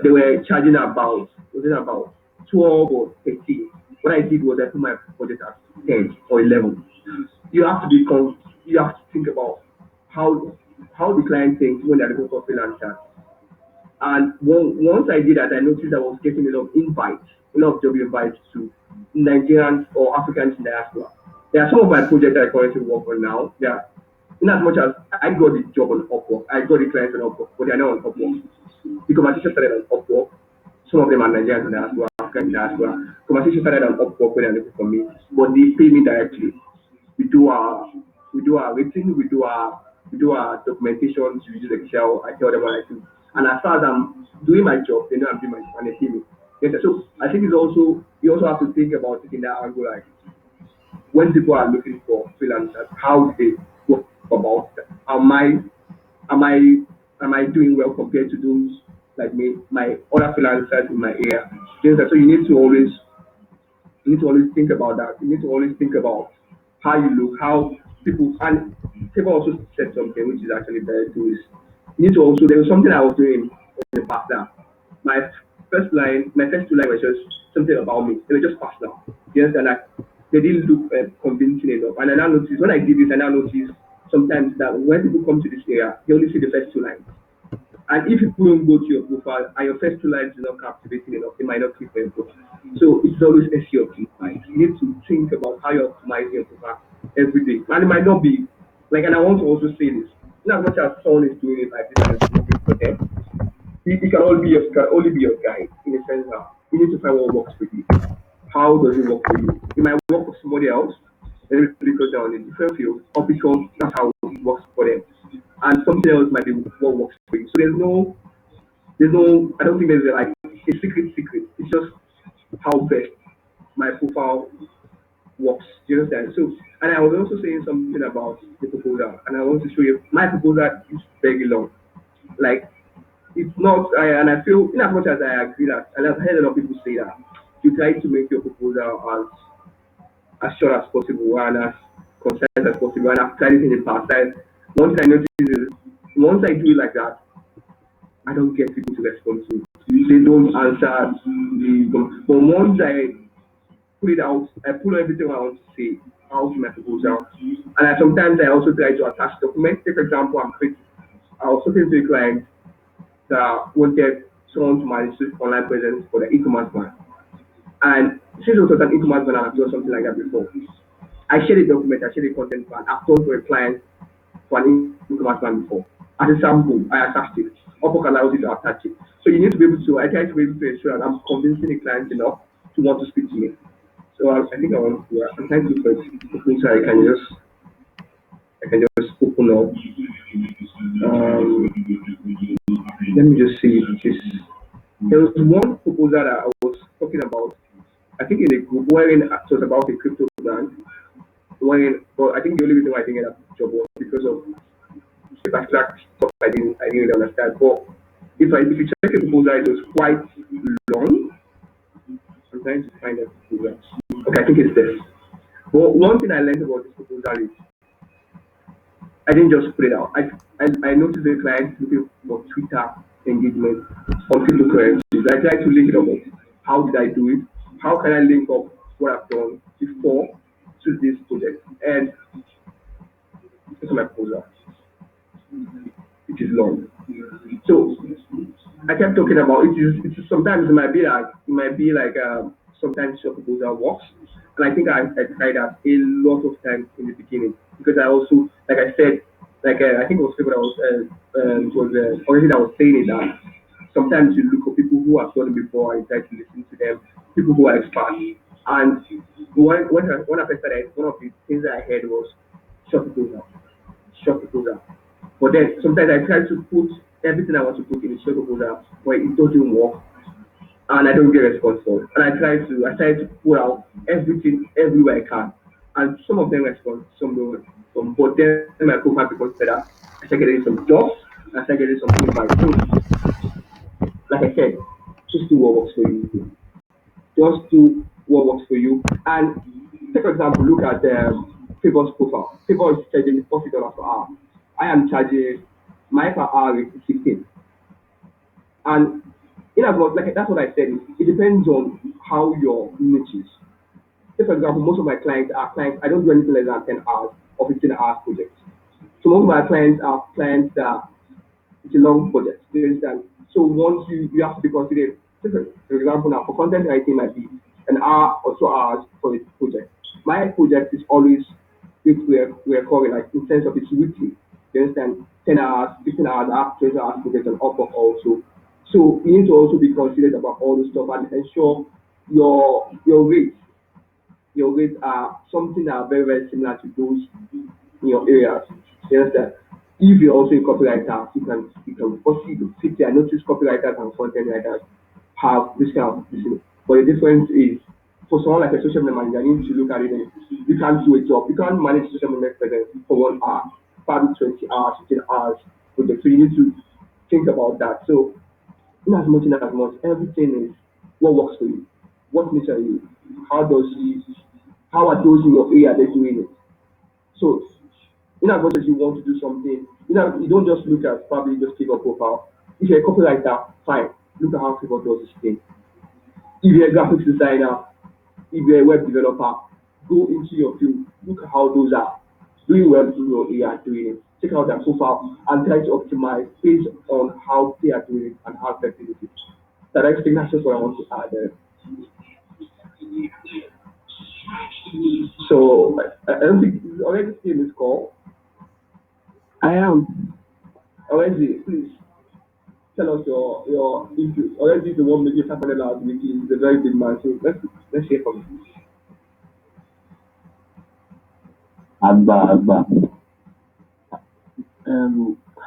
They were charging about was it about 12 or 13. What I did was I put my budget at 10 or 11. You have to you have to think about how how the client thinks when they're looking for freelancers. And once I did that, I noticed I was getting a lot of invites, a lot of job invites to Nigerians or Africans in diaspora. There are some of my projects that I currently work on now. They are, in as much as I got the job on Upwork, I got the clients on Upwork, but they are not on Upwork. The conversation started on Upwork. Some of them are Nigerians in diaspora, Africans in diaspora. Conversation started on Upwork when they're looking for me, but they pay me directly. We do our we do our rating, we do our documentations, we use Excel, I tell them what I do. And as far as I'm doing my job, they know I'm doing my job and they pay me. Yes, so I think it's also you also have to think about it in that angle like when people are looking for freelancers, how do they go about that? Am I doing well compared to those like me, my other freelancers in my area? Yes, so you need to always think about that. You need to always think about how you look, how people and people also said something which is actually very true. Is you need to also there was something I was doing in the past now. My my first two lines were just something about me. They were just personal. You understand that they didn't look convincing enough. And I now noticed when I did this, I now noticed sometimes that when people come to this area, they only see the first two lines. And if you don't go to your profile and your first two lines is not captivating enough, they might not click on your profile. So it's always SEO optimized. You need to think about how you optimize your profile every day. And it might not be like, and I want to also say this. Not as much as someone is doing it like this and it's working for them, it can only be your guide in a sense that you need to find what works for you. How does it work for you? It might work for somebody else, then because they're on a different field, or because that's how it works for them. And something else might be what works for you. So I don't think there's like a secret. It's just how best my profile works. Do you understand? So, and I was also saying something about the proposal, and I want to show you my proposal is very long. Like it's not, and I feel in as much as I agree that, and I've heard a lot of people say that you try to make your proposal as short as possible and as concise as possible. And I've tried it in the past. One thing I notice is once I do it like that, I don't get people to respond to it. They don't answer but once I put it out, I put everything I want to say out in my proposal. And sometimes I also try to attach documents. Take for example, I was talking to a client that wanted someone to manage his online presence for the e-commerce brand. And since it was an e-commerce brand, I've done something like that before. I shared a document, I shared a content plan. I've done for a client for an e-commerce brand before. As a sample, I attached it. Upwork allows you to attach it. So you need to be able to, I try to be able to ensure that I'm convincing the client enough to want to speak to me. So I think I'm trying to look for a so I can just open up. Let me just see this. There was one proposal that I was talking about, I think in a group wherein it was about a crypto brand. But I think the only reason why I didn't get that job was because of the abstract stuff I didn't really understand. But if you check the proposal, it was quite long. I'm trying to find that proposal. Okay, I think it's this. But one thing I learned about this proposal is I didn't just put it out. I noticed the client looking for Twitter engagement on cryptocurrencies. I try to link it up. How did I do it? How can I link up what I've done before to this project? And it's my proposal, which is long. So I kept talking about it. It is sometimes it might be like sometimes your proposal works, and I think I tried that a lot of times in the beginning because I also like I said I think it was people that was already that was saying it that sometimes you look for people who have done it before and try to listen to them, people who are experts. And when I first started, one of the things that I heard was short proposal, short proposal. But then sometimes I try to put everything I want to put in a short proposal, but it doesn't work and I don't get response for it. And I try to put out everything everywhere I can. And some of them respond, some don't respond. But then my profile becomes better. I start getting some jobs, I start getting some invite. So like I said, just do what works for you. Just do what works for you. And take for example, look at Favor's profile. Favor is charging $40 per hour. I am charging my per hour is 16. And in as much like that's what I said, it depends on how your niche is. Say for example, most of my clients are clients I don't do anything less than 10 hours or 15 hours projects. So most of my clients are clients that it's a long project. You understand? So once you have to be considered. For example, now for content writing might be an hour or 2 hours for a project. My project is always which we're calling like in sense of it's weekly. You understand? 10 hours, 15 hours, up 20 hours project and up also. So you need to also be considerate about all this stuff and ensure your rates your rates are something that are very, very similar to those in your areas. You understand? If you're also a copywriter, you can foresee the fit. I notice copywriters and content writers have this kind of this thing. But the difference is for someone like a social media manager, you need to look at it and you can't do a job. You can't manage social media presence for 1 hour, probably 20 hours, 15 hours project. So you need to think about that. So in as much, everything is what works for you. What makes you? How does he how are those in your area they doing it? So in as much as you want to do something, you don't just look at probably just take a profile. If you're a copywriter, fine. Look at how people does this thing. If you're a graphics designer, if you're a web developer, go into your field. Look at how those are doing well in your area doing it. Check out their profile and try to optimize based on how they are doing it and how effective it is. So I think that's just what I want to add there. So I don't think already seen this call. I am. Already, please tell us your input. Already the one making $500 which is a very big man. So let's hear from you. Agba, Agba.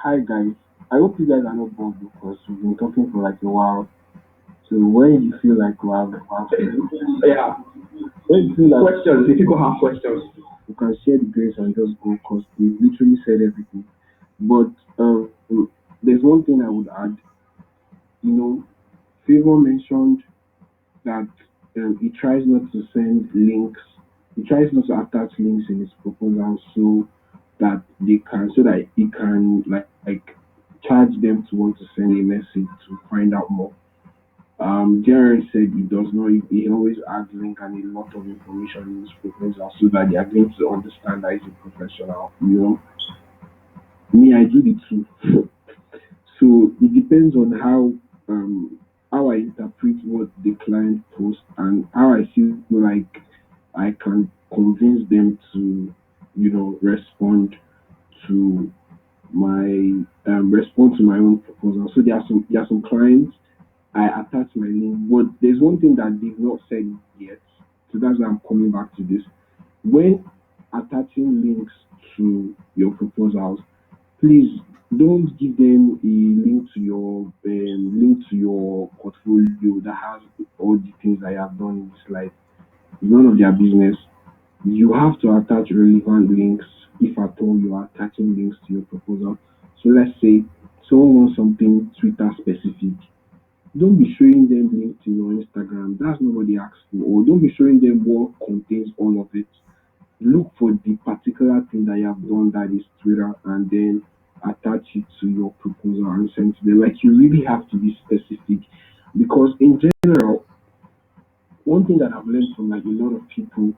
Hi guys. I hope you guys are not bored because we've been talking for like a while. So when you feel like Yeah. when you feel like Questions. If people have questions. you can share the grace and just go because they literally said everything. But there's one thing I would add. You know, Favor mentioned that he tries not to send links. He tries not to attach links in his proposal so that he can like charge them to want to send a message to find out more. Jared said he does not. He always adds link and a lot of information in his proposal so that they are going to understand that he's a professional. You know, me, I do the two. So it depends on how I interpret what the client posts and how I feel like I can convince them to, respond to my own proposal. So there are some clients I attach my link, but there's one thing that they've not said yet. So that's why I'm coming back to this. When attaching links to your proposals, please don't give them a link to your portfolio that has all the things that you have done in this life. It's none of their business. You have to attach relevant links if at all you are attaching links to your proposal. So let's say someone wants something Twitter specific. Don't be showing them LinkedIn or Instagram. That's not what they asked for. Or don't be showing them what contains all of it. Look for the particular thing that you have done that is Twitter and then attach it to your proposal and send to them. Like you really have to be specific because in general, one thing that I've learned from like a lot of people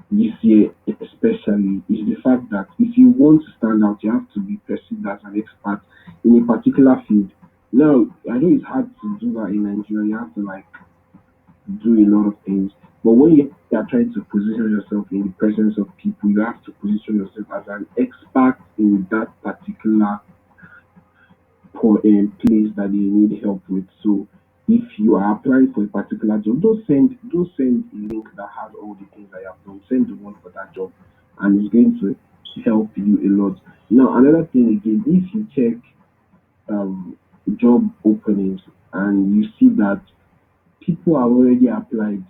this year especially is the fact that if you want to stand out, you have to be perceived as an expert in a particular field. Now, I know it's hard to do that in Nigeria. You have to like do a lot of things. But when you are trying to position yourself in the presence of people, you have to position yourself as an expert in that particular place that they need help with. So if you are applying for a particular job, don't send a link that has all the things that you have done. Send the one for that job, and it's going to help you a lot. Now another thing again, if you check um, job openings and you see that people have already applied,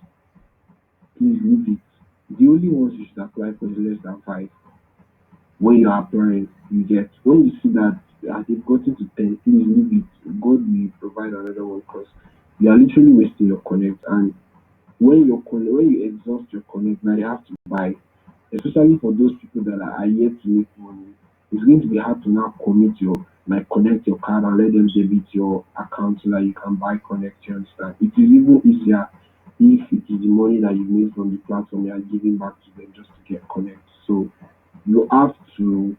please leave it. The only ones you should apply for is less than five. When you're applying, you get when you see that they've gotten to 10, please leave it. God will provide another one because you are literally wasting your connect. And when you exhaust your connect, now you have to buy. Especially for those people that are yet to make money, it's going to be hard to now commit your like connect your card and let them debit your account so that you can buy connect. You understand? It is even easier if it is the money that you made from the platform you are giving back to them just to get connect. So you have to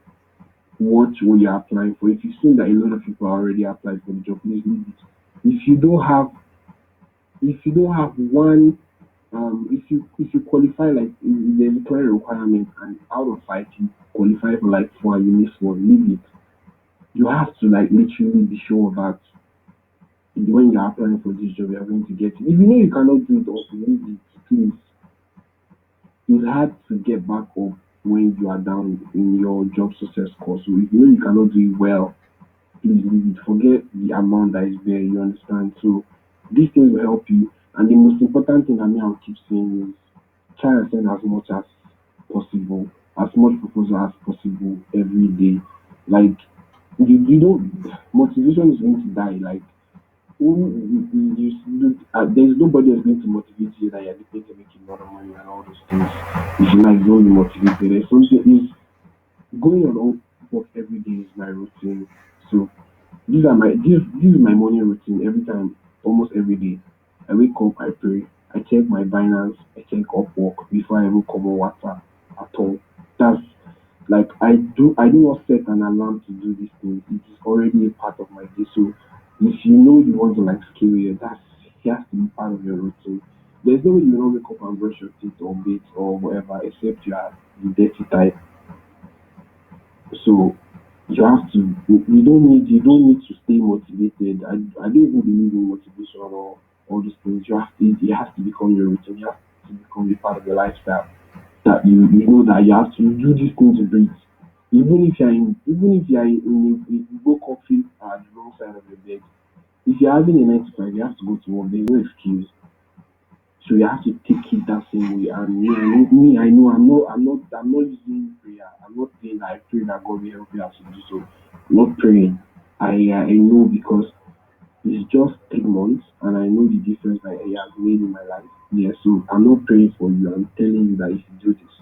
watch what you're applying for. If you see that a lot of people are already applied for the job, please leave it. If you don't have if you don't have one if you qualify like if there's a clear requirement and out of five you qualify for like four and you miss one, leave it. You have to like literally be sure that when you're applying for this job you're going to get it. If you know you cannot do it or leave it, please. It's hard to get back up when you are down in your job success course. So if you know you cannot do it well, please leave it. Forget the amount that is there, you understand? So these things will help you. And the most important thing that me I'll keep saying is try and send as much as possible, as much proposal as possible every day. Like you don't motivation is going to die. Like there's nobody that's going to motivate you that you're going to make a lot of money and all those things. If you like don't be motivated. There's something is going on work every day is my routine. So this is my morning routine every time, almost every day. I wake up, I pray, I check my Binance, I check Upwork before I even come on WhatsApp at all. That's like I do not set an alarm to do these things. It is already a part of my day. So if you know you want to like scale it, that's it has to be part of your routine. There's no way you will not wake up and brush your teeth or bathe or whatever except you are the dirty type. So you have to you don't need to stay motivated. I don't even believe in motivation or all these things. It has to become your routine. You have to become a part of your lifestyle. That you know that you have to do these things to breathe. Even if you're in if you go coffee at the wrong side of your bed, if you're having a 9 to 5, you have to go to work. There's no excuse. So you have to take it that same way. And I know I'm not using prayer. I'm not saying that I pray that God will help me as to do so. I'm not praying. I know because it's just 3 months and I know the difference that He has made in my life. Yeah, so I'm not praying for you. I'm telling you that if you do this,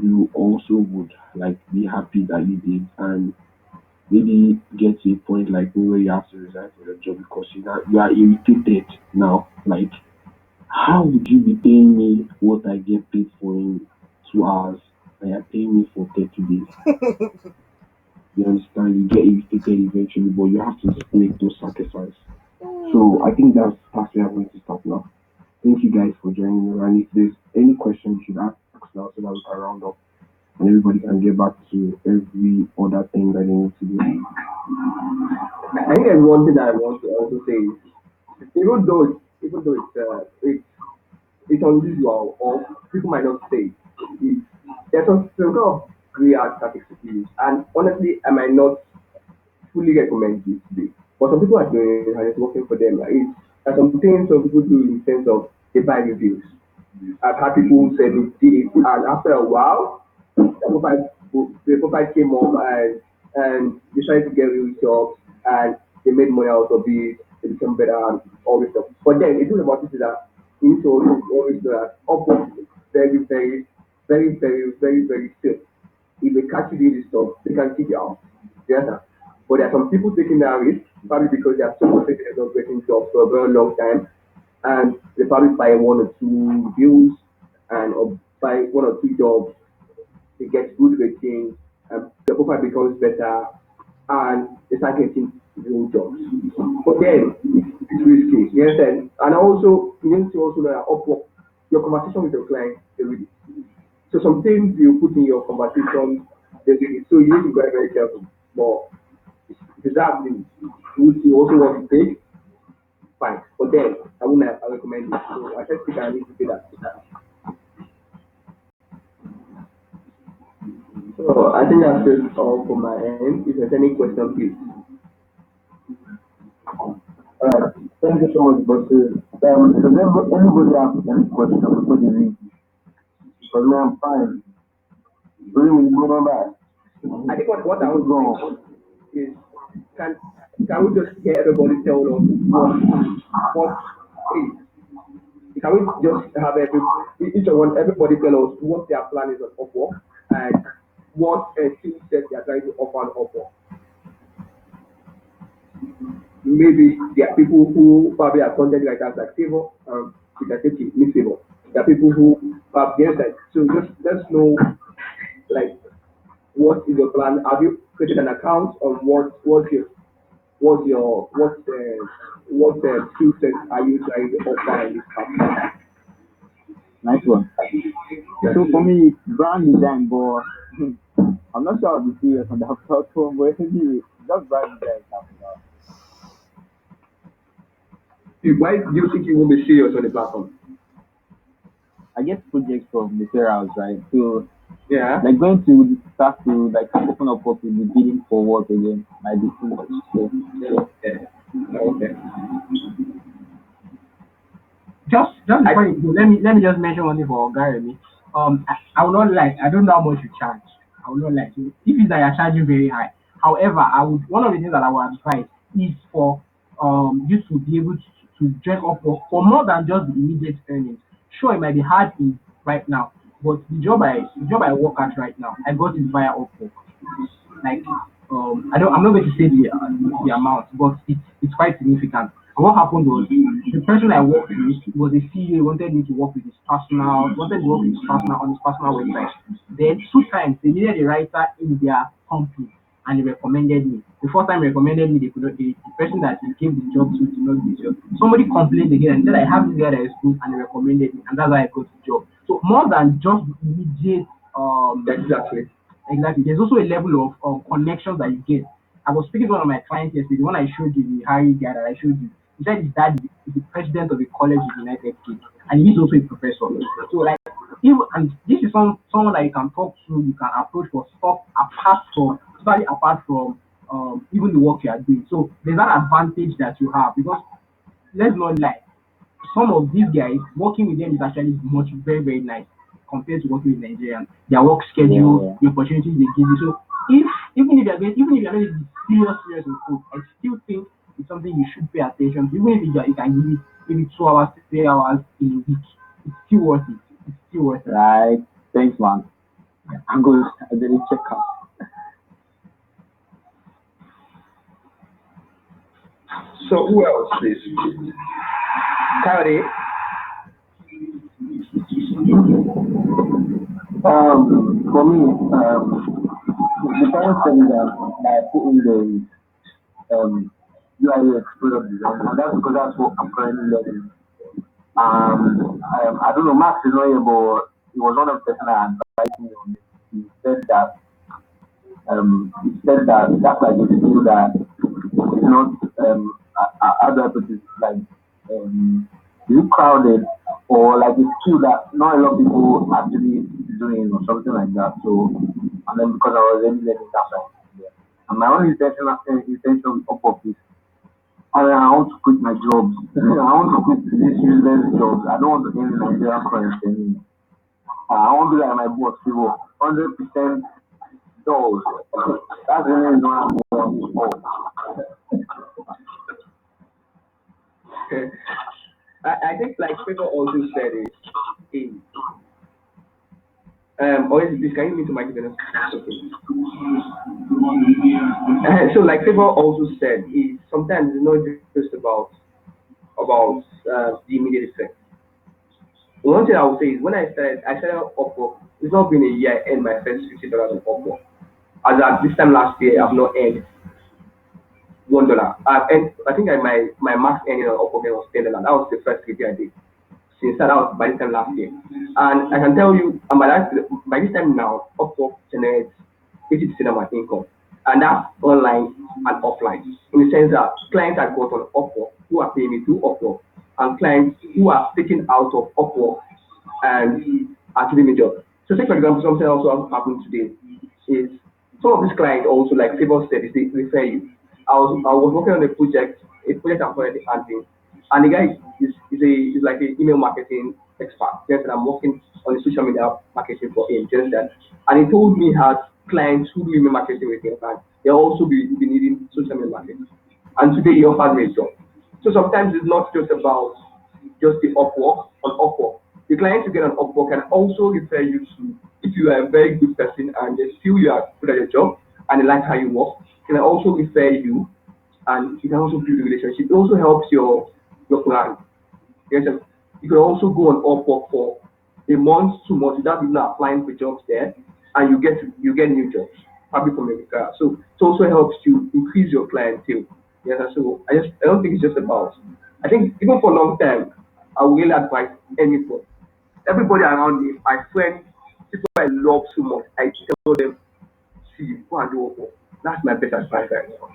you also would like be happy that you did and maybe get to a point like me where you have to resign for your job because you are irritated now. Like how would you be paying me what I get paid for in 2 hours and you're paying me for 30 days? You understand? You get irritated eventually, but you have to make those sacrifices. So I think that's where I'm going to stop now. Thank you guys for joining me. And if there's any questions you should ask now so that we can round up and everybody can get back to every other thing that they need to do. I think there's one thing that I want to also say is even though it's unusual or people might not say it, there's some kind of gray art that experience. And honestly, I might not fully recommend this today. But some people are doing it and it's working for them. Like there's some things some people do in the sense of they buy reviews. I've had people who said they did it and after a while the profile came up and they started to get real jobs and they made money out of it, they become better and all this stuff. But then the thing about this is that you need to also always know that Upwork is very safe. If they catch you doing this stuff, they can kick you out. You understand? But there are some people taking that risk, probably because they are so frustrated they're not getting jobs for a very long time, and they probably buy one or two bills and or buy one or two jobs. They get good ratings, and the profile becomes better, and they start getting real jobs. But then it's risky. You understand? And also you need to also know that Upwork, your conversation with your client, they read it. So some things you put in your conversation, they read it. So you need to be very, very careful. But exactly, you also want to take, fine. But then I wouldn't I recommend it. So I just think I need to say that. So I think that's just all from my end. If there's any question, please. Alright, thank you so much, boss. Does anybody have any question before they leave? Because me, I'm fine. Really, we go on back. I think what I Let's want go to on. say is can can we just hear everybody tell us what is can we just have each of one everybody tell us what their plan is on Upwork and what skill set they are trying to offer on Upwork. Maybe there are people who probably are content writers like Favor, you can take it, Miss Favor. There are people who have yes, like, so just let's know like what is your plan? Have you created an account or what skill set are you trying to offer in this platform? Nice one. So for me, brand design, but I'm not sure I'll be serious on that platform, but anyway, just brand design is happening now. Why do you think you won't be serious on the platform? I get projects from materials, right? So Yeah. like going to start to like open up what will be bidding for work again might be too much. So Okay. Okay. Just I before you go, let me just mention one thing for Garemy. I will not like I don't know how much you charge. I will not like you. If it's that you're charging very high. However, I would one of the things that I would advise is for you to be able to dress up for more than just the immediate earnings. Sure, it might be hard in right now, but the job I work at right now, I got it via Upwork. Like I'm not going to say the amount, but it's quite significant. And what happened was the person I worked with was a CEO, wanted me to work with his personal, wanted to work with his personal on his personal website. Then two times they needed a writer in their company and they recommended me. The first time they recommended me, they could not, the person that he gave the job to did not do the job. Somebody complained again and said I have this guy that is good and they recommended me and that's why I got the job. So more than just immediate exactly. exactly. There's also a level of connections that you get. I was speaking to one of my clients yesterday, the one I showed you, the Harry guy that I showed you. He said his dad is the president of a college in the United States, and he's also a professor. So, like, even, and this is someone that you can talk to, you can approach for stuff apart from even the work you are doing. So, there's that advantage that you have because let's not lie, some of these guys working with them is actually much very very nice compared to working with Nigerians. Their work yeah, schedule, the opportunities they give you. So if even if you're not really serious in food, I still think it's something you should pay attention to. Even if you can give it maybe 2 hours, 3 hours in a week, it's still worth it. It's still worth it. right. Thanks, man. I'm good. I did check out. So who else, please? Kari, For me, the parents tell me that I put in the UI product design, and that's because that's what I'm currently learning. I don't know, Max is not here, but he was one of the person that advised me on it. He said that that's like a skill that is not how do I put it like is it crowded or like a skill that not a lot of people actually doing or something like that. So and then because I was already learning that side. Yeah. And my only intention up of this I want to quit my job. I want to quit this useless job. I don't want to earn in Nigerian currency anymore. I want to be like my boss, people. 100% dollars. That's the only reason why I'm here on this call. I think like people also said it in Or is this, can you mute the mic again? Okay. So like Favor also said, sometimes it's not just about the immediate effect. One thing I would say is when I started Upwork. It's not been a year I earned my first $50 on Upwork. As at this time last year, I've not earned $1. I've earned, I think my max earning on Upwork was $10. That was the first 50 I did since that was by this time last year. And I can tell you, by this time now, Upwork generates 80% of my income. And that's online and offline. In the sense that clients I got on Upwork who are paying me through Upwork and clients who are taking out of Upwork and are giving me jobs. So take for example, something also happened today is some of these clients also like Favor said, is they refer you. I was working on a project I'm currently handling, and the guy is like an email marketing expert. Yes, and I'm working on the social media marketing for him. Just that, and he told me he has clients who do email marketing with him, and they'll also be needing social media marketing. And today he offered me a job. So sometimes it's not just about just the Upwork on Upwork. The clients you get on Upwork can also refer you to if you are a very good person and they feel you are good at your job and they like how you work, can also refer you and you can also build a relationship. It also helps your plan. Yes, sir. You can also go on Upwork for a month, 2 months without even applying for jobs there, and you get new jobs, probably from America. So it also helps to increase your clientele. Yes, sir. So I don't think it's just about. I think even for a long time, I would really advise anybody, everybody around me, my friends, people I love so much. I tell them, see, go and do Upwork. That's my best advice right now.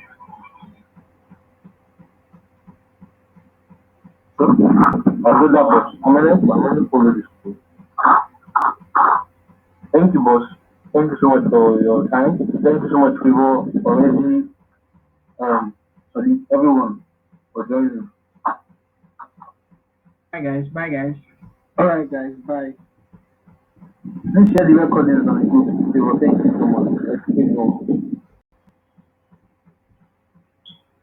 I do that, boss. I'm gonna follow this. Thank you, boss. Thank you so much for your time. Thank you so much, people, for every sorry, everyone for joining. Bye guys. Bye guys. All right, guys. Bye. Let's share the recordings on the group. People, thank you so much. Let's keep going.